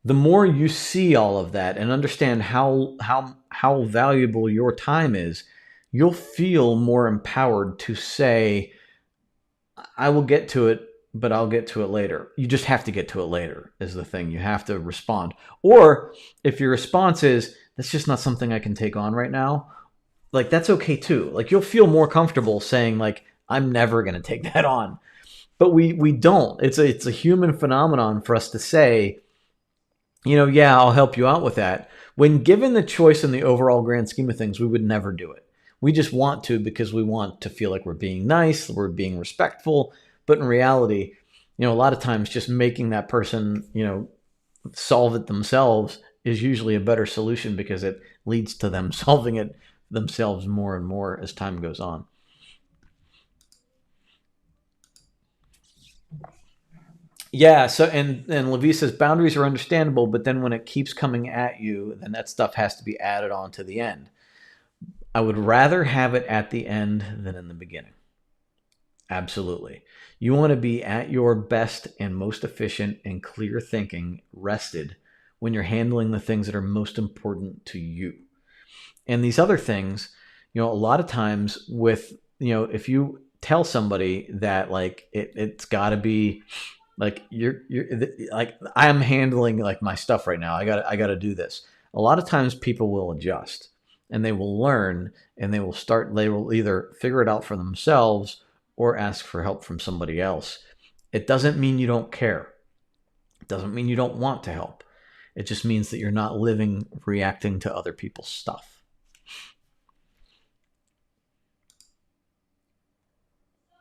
The more you see all of that and understand how valuable your time is, you'll feel more empowered to say, I will get to it, but I'll get to it later. You just have to get to it later is the thing. You have to respond. Or if your response is, that's just not something I can take on right now, that's okay too. You'll feel more comfortable saying I'm never going to take that on. But we don't. It's a human phenomenon for us to say, yeah, I'll help you out with that. When given the choice in the overall grand scheme of things, we would never do it. We just want to because we want to feel like we're being nice, we're being respectful. But in reality, a lot of times just making that person, solve it themselves is usually a better solution because it leads to them solving it themselves more and more as time goes on. Yeah. So, and Levi says boundaries are understandable, but then when it keeps coming at you, then that stuff has to be added on to the end. I would rather have it at the end than in the beginning. Absolutely. You want to be at your best and most efficient and clear thinking, rested when you're handling the things that are most important to you. And these other things, a lot of times with, if you tell somebody that it's got to be you're I'm handling my stuff right now. I got to do this. A lot of times people will adjust and they will learn and they will either figure it out for themselves or ask for help from somebody else. It doesn't mean you don't care. It doesn't mean you don't want to help. It just means that you're not reacting to other people's stuff.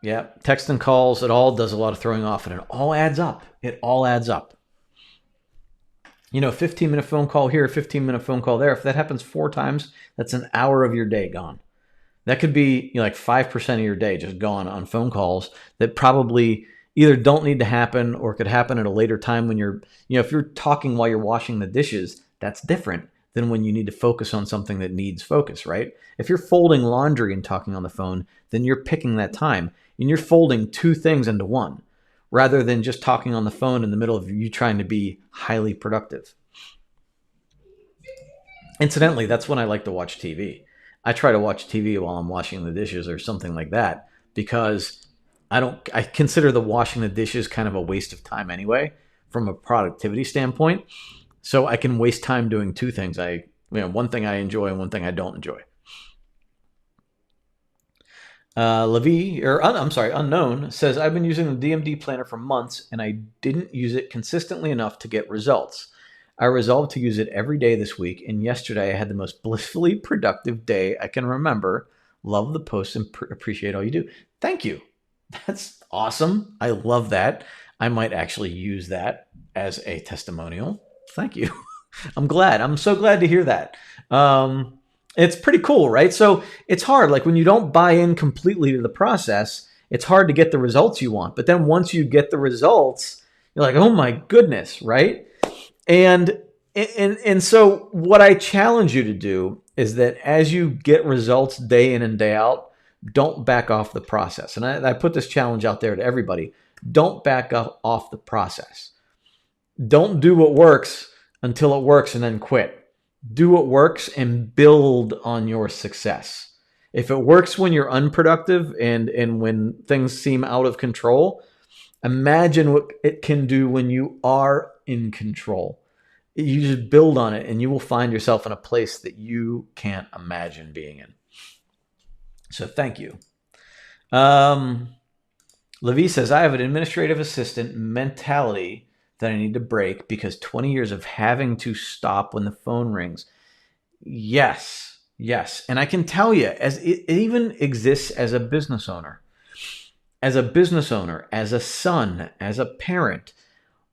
Yeah, text and calls, it all does a lot of throwing off, and it all adds up. 15-minute phone call here, 15-minute phone call there. If that happens 4 times, that's an hour of your day gone. That could be 5% of your day just gone on phone calls that probably either don't need to happen or could happen at a later time when if you're talking while you're washing the dishes, that's different than when you need to focus on something that needs focus, right? If you're folding laundry and talking on the phone, then you're picking that time and you're folding 2 things into one rather than just talking on the phone in the middle of you trying to be highly productive. Incidentally, that's when I like to watch TV. I try to watch TV while I'm washing the dishes or something like that because I consider the washing the dishes kind of a waste of time anyway from a productivity standpoint. So I can waste time doing two things. One thing I enjoy and one thing I don't enjoy. Unknown says, I've been using the DMD planner for months and I didn't use it consistently enough to get results. I resolved to use it every day this week, and yesterday I had the most blissfully productive day I can remember. Love the post and appreciate all you do. Thank you. That's awesome. I love that. I might actually use that as a testimonial. Thank you. I'm glad. I'm so glad to hear that. It's pretty cool, right? So it's hard. Like when you don't buy in completely to the process, it's hard to get the results you want. But then once you get the results, you're like, oh my goodness, right? And so what I challenge you to do is that as you get results day in and day out, don't back off the process. And I put this challenge out there to everybody. Don't back off the process. Don't do what works until it works and then quit. Do what works and build on your success. If it works when you're unproductive and when things seem out of control, imagine what it can do when you are in control. You just build on it and you will find yourself in a place that you can't imagine being in. So thank you. Levi says, I have an administrative assistant mentality that I need to break because 20 years of having to stop when the phone rings. Yes. And I can tell you, as it even exists as a business owner, as a son, as a parent,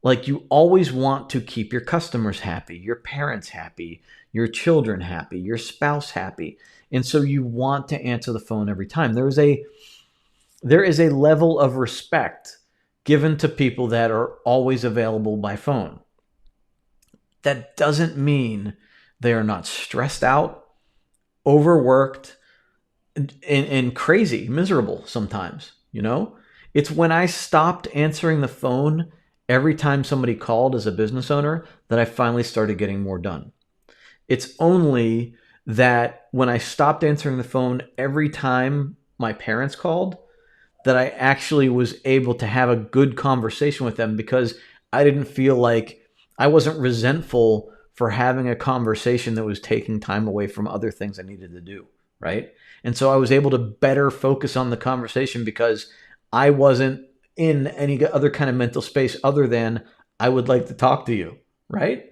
like you always want to keep your customers happy, your parents happy, your children happy, your spouse happy. And so you want to answer the phone every time. There is a level of respect given to people that are always available by phone. That doesn't mean they are not stressed out, overworked, and crazy, miserable sometimes, It's when I stopped answering the phone every time somebody called as a business owner that I finally started getting more done. It's only that when I stopped answering the phone every time my parents called, that I actually was able to have a good conversation with them because I didn't feel like I wasn't resentful for having a conversation that was taking time away from other things I needed to do, right? And so I was able to better focus on the conversation because I wasn't in any other kind of mental space other than I would like to talk to you, right?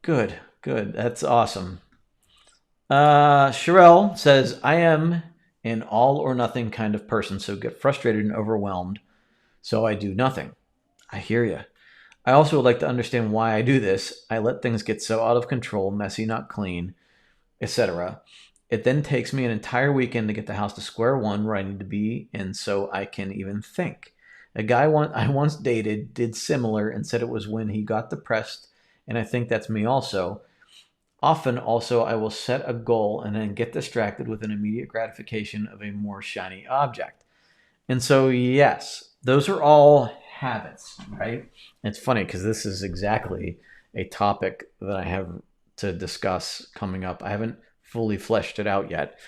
Good. That's awesome. Sherelle says, I am an all or nothing kind of person, so get frustrated and overwhelmed, so I do nothing. I hear you. I also would like to understand why I do this. I let things get so out of control, messy, not clean, etc. It then takes me an entire weekend to get the house to square one where I need to be, and so I can even think. A guy I once dated did similar and said it was when he got depressed, and I think that's me also. Often also I will set a goal and then get distracted with an immediate gratification of a more shiny object. And so, yes, those are all habits, right? It's funny because this is exactly a topic that I have to discuss coming up. I haven't fully fleshed it out yet,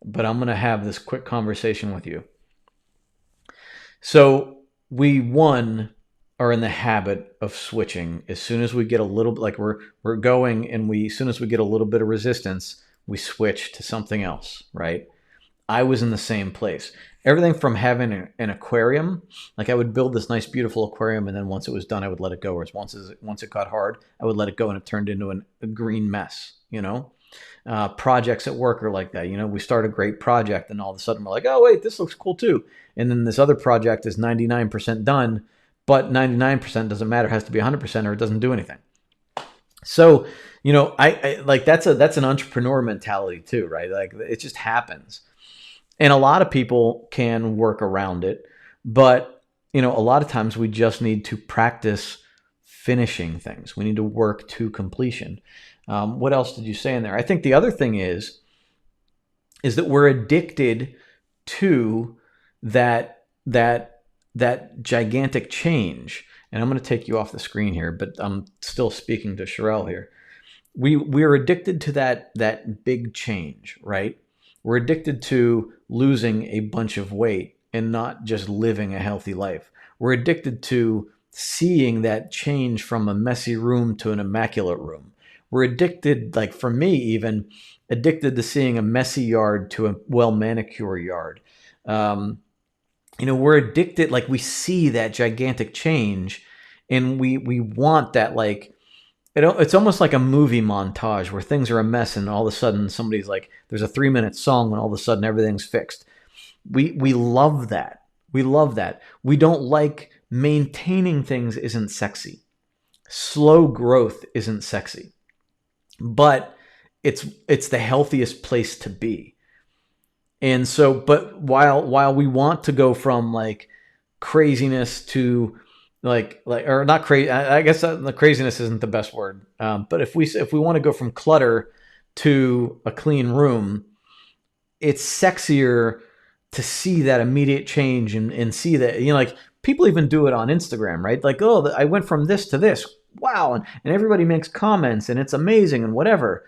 but I'm going to have this quick conversation with you. So we, are in the habit of switching. As soon as we get a little bit, like we're going and as soon as we get a little bit of resistance, we switch to something else, right? I was in the same place. Everything from having an aquarium, like I would build this nice, beautiful aquarium, and then once it was done, I would let it go. Or once it got hard, I would let it go, and it turned into a green mess. Projects at work are like that. We start a great project, and all of a sudden we're like, oh wait, this looks cool too. And then this other project is 99% done, but 99% doesn't matter. It has to be 100%, or it doesn't do anything. So, I like that's an entrepreneur mentality too, right? Like it just happens. And a lot of people can work around it, but a lot of times we just need to practice finishing things. We need to work to completion. What else did you say in there? I think the other thing is that we're addicted to that gigantic change. And I'm going to take you off the screen here, but I'm still speaking to Sherelle here. we're addicted to that big change, right? We're addicted to losing a bunch of weight and not just living a healthy life. We're addicted to seeing that change from a messy room to an immaculate room. We're addicted, like for me, even addicted to seeing a messy yard to a well manicured yard. Um, we're addicted, like we see that gigantic change, and we want that, like it's almost like a movie montage where things are a mess and all of a sudden somebody's like, there's a 3-minute song and all of a sudden everything's fixed. We love that. We love that. We don't like maintaining things isn't sexy. Slow growth isn't sexy. But it's the healthiest place to be. And so, but while we want to go from like craziness to like or not crazy, I guess the craziness isn't the best word. But if we want to go from clutter to a clean room, it's sexier to see that immediate change and see that, like people even do it on Instagram, right? Like, oh, I went from this to this. Wow. And everybody makes comments and it's amazing and whatever.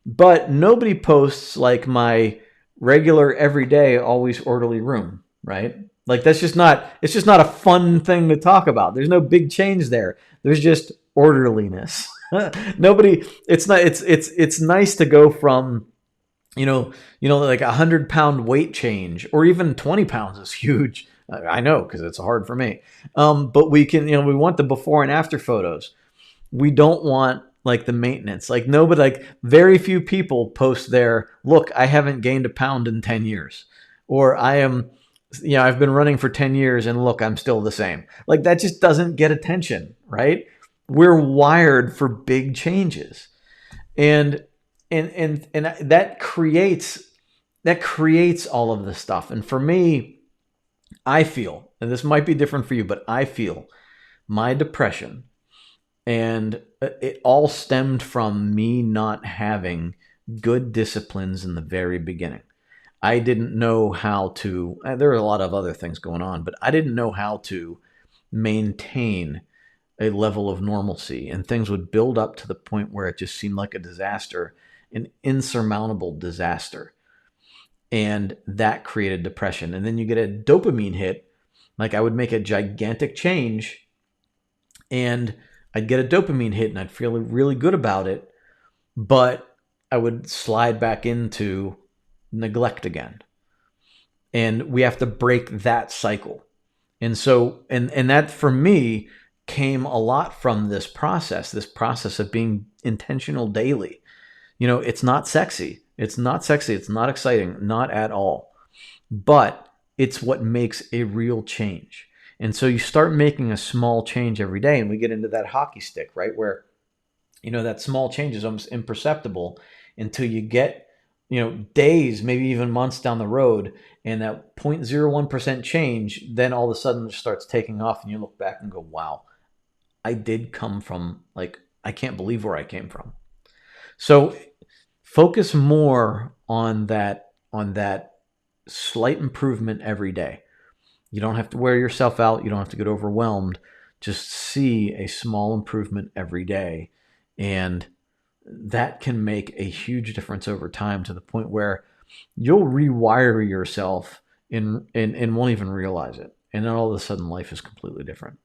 But nobody posts like my regular, everyday, always orderly room, right? Like it's just not a fun thing to talk about. There's no big change there. There's just orderliness. Nobody, it's nice to go from, like 100-pound weight change, or even 20 pounds is huge. I know, because it's hard for me. But we can, we want the before and after photos. We don't want like the maintenance. Like nobody, like very few people post their, look, I haven't gained a pound in 10 years. Or I've been running for 10 years and look, I'm still the same. Like that just doesn't get attention, right? We're wired for big changes. And that creates all of this stuff. And for me, I feel, and this might be different for you, but I feel my depression, and it all stemmed from me not having good disciplines in the very beginning. I didn't know how to, there were a lot of other things going on, but I didn't know how to maintain a level of normalcy, and things would build up to the point where it just seemed like a disaster, an insurmountable disaster. And that created depression. And then you get a dopamine hit. Like I would make a gigantic change and I'd get a dopamine hit and I'd feel really good about it, but I would slide back into neglect again. And we have to break that cycle. And so, and that for me came a lot from this process of being intentional daily. It's not sexy. It's not sexy. It's not exciting. Not at all. But it's what makes a real change. And so you start making a small change every day, and we get into that hockey stick, right? Where, that small change is almost imperceptible until you get, days, maybe even months down the road, and that 0.01% change, then all of a sudden starts taking off, and you look back and go, wow, I did come from, like, I can't believe where I came from. So focus more on that slight improvement every day. You don't have to wear yourself out. You don't have to get overwhelmed. Just see a small improvement every day. And that can make a huge difference over time, to the point where you'll rewire yourself and won't even realize it. And then all of a sudden life is completely different.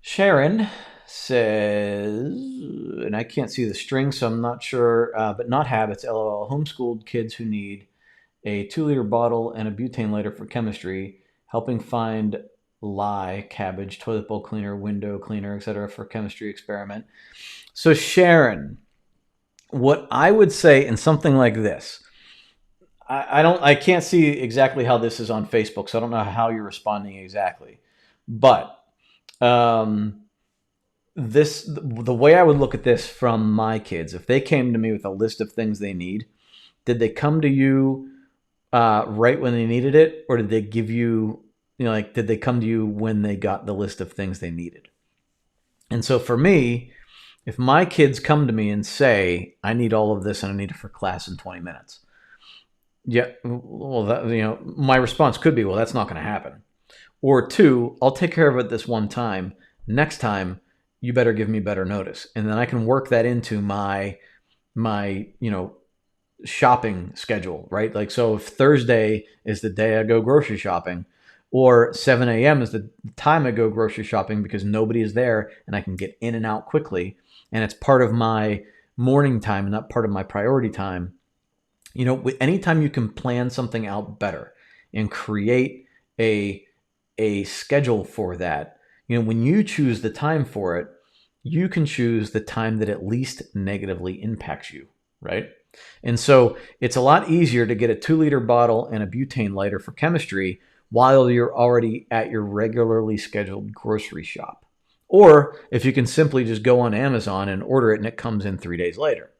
Sharon says, and I can't see the string, so I'm not sure, but not habits, LOL, homeschooled kids who need a 2-liter bottle and a butane lighter for chemistry, helping find lye, cabbage, toilet bowl cleaner, window cleaner, etc. for chemistry experiment. So Sharon, what I would say in something like this, I can't see exactly how this is on Facebook, so I don't know how you're responding exactly. But the way I would look at this from my kids, if they came to me with a list of things they need, did they come to you right when they needed it, or did they give you, did they come to you when they got the list of things they needed? And so for me, if my kids come to me and say, I need all of this and I need it for class in 20 minutes. Yeah, well, that, my response could be, well, that's not going to happen. Or 2, I'll take care of it this one time. Next time, you better give me better notice. And then I can work that into my shopping schedule, right? Like, so if Thursday is the day I go grocery shopping, or 7 a.m. is the time I go grocery shopping because nobody is there and I can get in and out quickly, and it's part of my morning time and not part of my priority time. Anytime you can plan something out better and create a schedule for that, when you choose the time for it, you can choose the time that at least negatively impacts you, right? And so it's a lot easier to get a 2-liter bottle and a butane lighter for chemistry while you're already at your regularly scheduled grocery shop. Or if you can simply just go on Amazon and order it and it comes in 3 days later.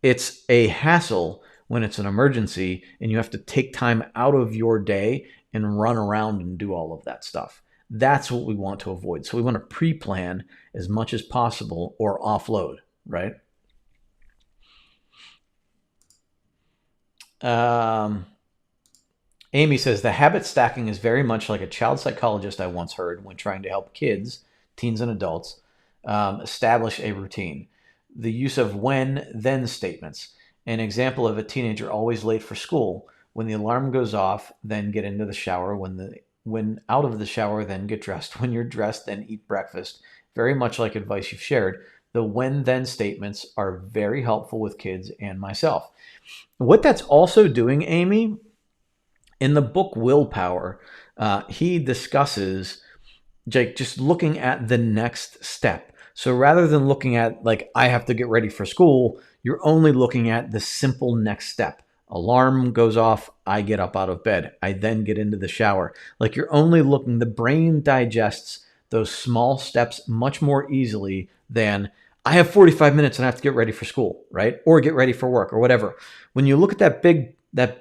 It's a hassle when it's an emergency and you have to take time out of your day and run around and do all of that stuff. That's what we want to avoid. So we want to pre-plan as much as possible or offload, right? Amy says, the habit stacking is very much like a child psychologist I once heard when trying to help kids, teens and adults, establish a routine. The use of when, then statements. An example of a teenager always late for school. When the alarm goes off, then get into the shower. When out of the shower, then get dressed. When you're dressed, then eat breakfast. Very much like advice you've shared. The when, then statements are very helpful with kids and myself. What that's also doing, Amy, in the book Willpower, he discusses just looking at the next step. So rather than looking at like, I have to get ready for school, you're only looking at the simple next step. Alarm goes off, I get up out of bed. I then get into the shower. Like, you're only looking, the brain digests those small steps much more easily than I have 45 minutes and I have to get ready for school, right? Or get ready for work or whatever. When you look at that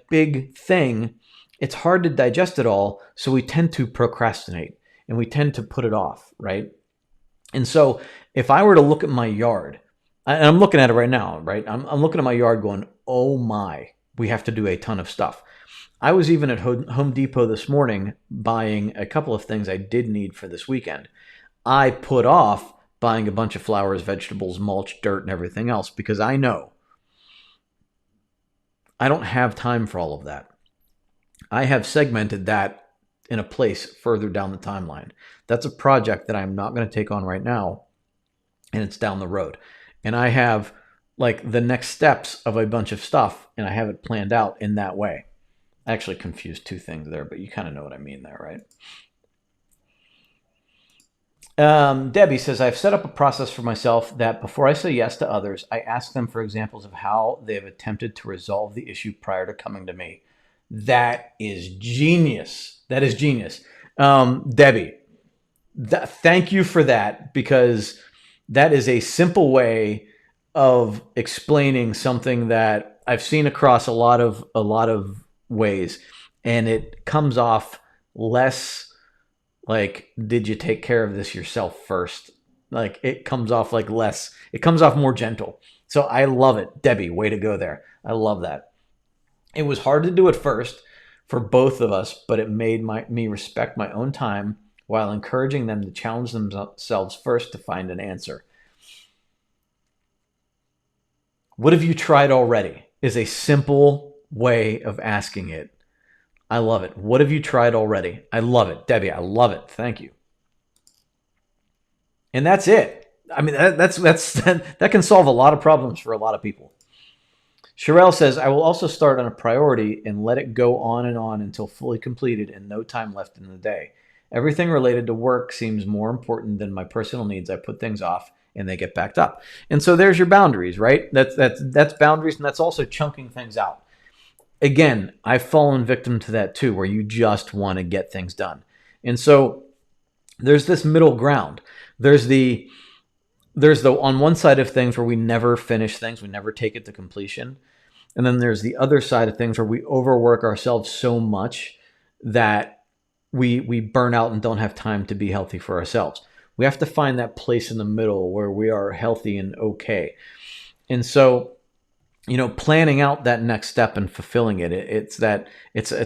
big thing, it's hard to digest it all. So we tend to procrastinate and we tend to put it off, right? And so if I were to look at my yard, and I'm looking at it right now, right? I'm looking at my yard going, oh my, we have to do a ton of stuff. I was even at Home Depot this morning buying a couple of things I did need for this weekend. I put off buying a bunch of flowers, vegetables, mulch, dirt, and everything else because I know I don't have time for all of that. I have segmented that in a place further down the timeline. That's a project that I'm not going to take on right now, and it's down the road. And I have like the next steps of a bunch of stuff, and I have it planned out in that way. I actually confused two things there, but you kind of know what I mean there, right? Debbie says, I've set up a process for myself that before I say yes to others, I ask them for examples of how they have attempted to resolve the issue prior to coming to me. That is genius. That is genius. Debbie, thank you for that, because that is a simple way of explaining something that I've seen across a lot of ways, and it comes off less like, did you take care of this yourself first? Like, it comes off like less, it comes off more gentle. So I love it. Debbie, way to go there. I love that. It was hard to do at first for both of us, but it made me respect my own time while encouraging them to challenge themselves first to find an answer. What have you tried already is a simple way of asking it. I love it. What have you tried already? I love it. Debbie, I love it. Thank you. And that's it. I mean, that can solve a lot of problems for a lot of people. Sherelle says, I will also start on a priority and let it go on and on until fully completed and no time left in the day. Everything related to work seems more important than my personal needs. I put things off and they get backed up. And so there's your boundaries, right? That's boundaries, and that's also chunking things out. Again, I've fallen victim to that too, where you just want to get things done. And so there's this middle ground. There's the on one side of things where we never finish things, we never take it to completion. And then there's the other side of things where we overwork ourselves so much that we burn out and don't have time to be healthy for ourselves. We have to find that place in the middle where we are healthy and okay. And so, planning out that next step and fulfilling it, it's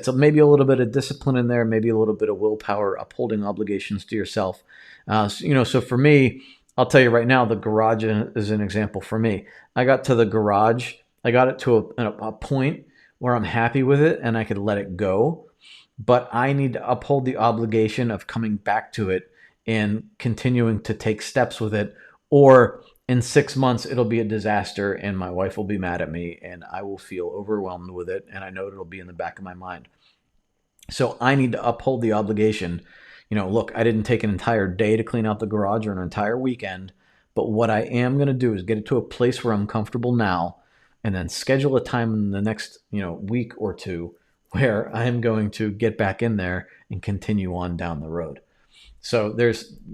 maybe a little bit of discipline in there, maybe a little bit of willpower, upholding obligations to yourself. So for me, I'll tell you right now, the garage is an example for me. I got to the garage, I got it to a point where I'm happy with it and I could let it go, but I need to uphold the obligation of coming back to it and continuing to take steps with it, or in 6 months it'll be a disaster and my wife will be mad at me and I will feel overwhelmed with it, and I know it'll be in the back of my mind. So I need to uphold the obligation. Look, I didn't take an entire day to clean out the garage or an entire weekend, but what I am going to do is get it to a place where I'm comfortable now, and then schedule a time in the next, week or two where I'm going to get back in there and continue on down the road. So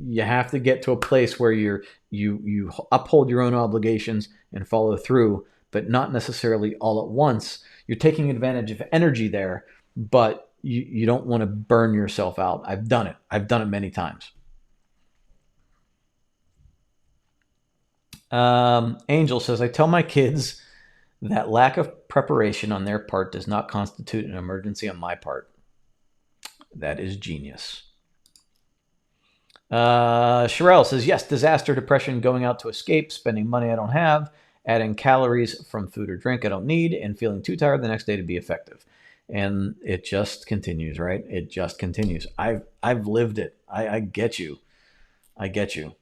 you have to get to a place where you uphold your own obligations and follow through, but not necessarily all at once. You're taking advantage of energy there, but you don't want to burn yourself out. I've done it. I've done it many times. Angel says, I tell my kids that lack of preparation on their part does not constitute an emergency on my part. That is genius. Sherelle says, yes, disaster, depression, going out to escape, spending money I don't have, adding calories from food or drink I don't need, and feeling too tired the next day to be effective. And it just continues, right? It just continues. I've lived it. I get you. I get you.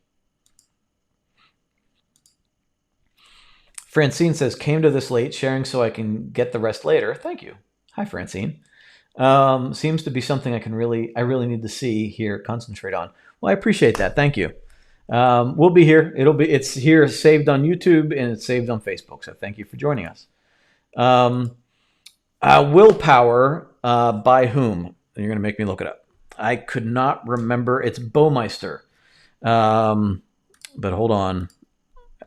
Francine says, came to this late, sharing so I can get the rest later. Thank you. Hi, Francine. Seems to be something I really need to see here, concentrate on. Well, I appreciate that. Thank you. We'll be here. It's here saved on YouTube and it's saved on Facebook. So thank you for joining us. Willpower, by whom? You're going to make me look it up. I could not remember. It's Baumeister. But hold on.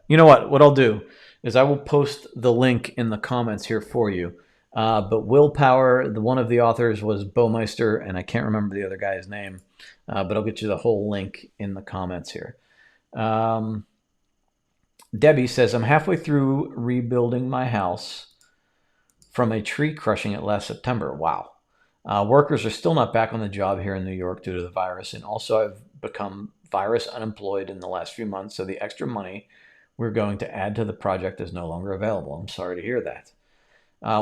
You know what? What I'll do is I will post the link in the comments here for you. But Willpower, one of the authors was Baumeister, and I can't remember the other guy's name. But I'll get you the whole link in the comments here. Debbie says, I'm halfway through rebuilding my house from a tree crushing it last September. Wow. Workers are still not back on the job here in New York due to the virus. And also I've become virus unemployed in the last few months. So the extra money we're going to add to the project is no longer available. I'm sorry to hear that.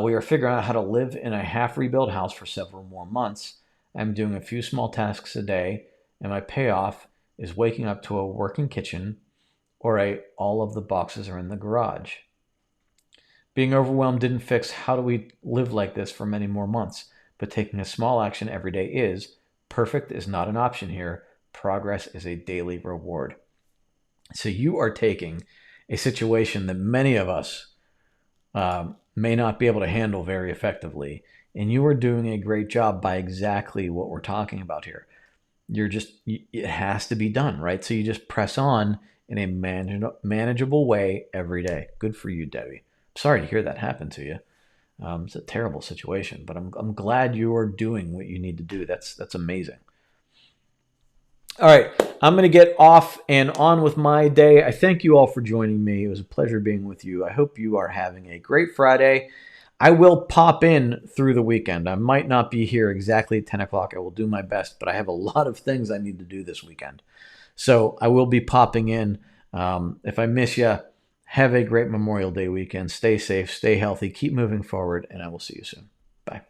We are figuring out how to live in a half rebuilt house for several more months. I'm doing a few small tasks a day, and my payoff is waking up to a working kitchen or all of the boxes are in the garage. Being overwhelmed didn't fix how do we live like this for many more months, but taking a small action every day is. Perfect is not an option here. Progress is a daily reward. So you are taking a situation that many of us may not be able to handle very effectively, and you are doing a great job by exactly what we're talking about here. It has to be done, right? So you just press on in a manageable way every day. Good for you, Debbie. Sorry to hear that happen to you. It's a terrible situation, but I'm glad you are doing what you need to do. That's amazing. All right, I'm going to get off and on with my day. I thank you all for joining me. It was a pleasure being with you. I hope you are having a great Friday. I will pop in through the weekend. I might not be here exactly at 10 o'clock. I will do my best, but I have a lot of things I need to do this weekend. So I will be popping in. If I miss you, have a great Memorial Day weekend. Stay safe, stay healthy, keep moving forward, and I will see you soon. Bye.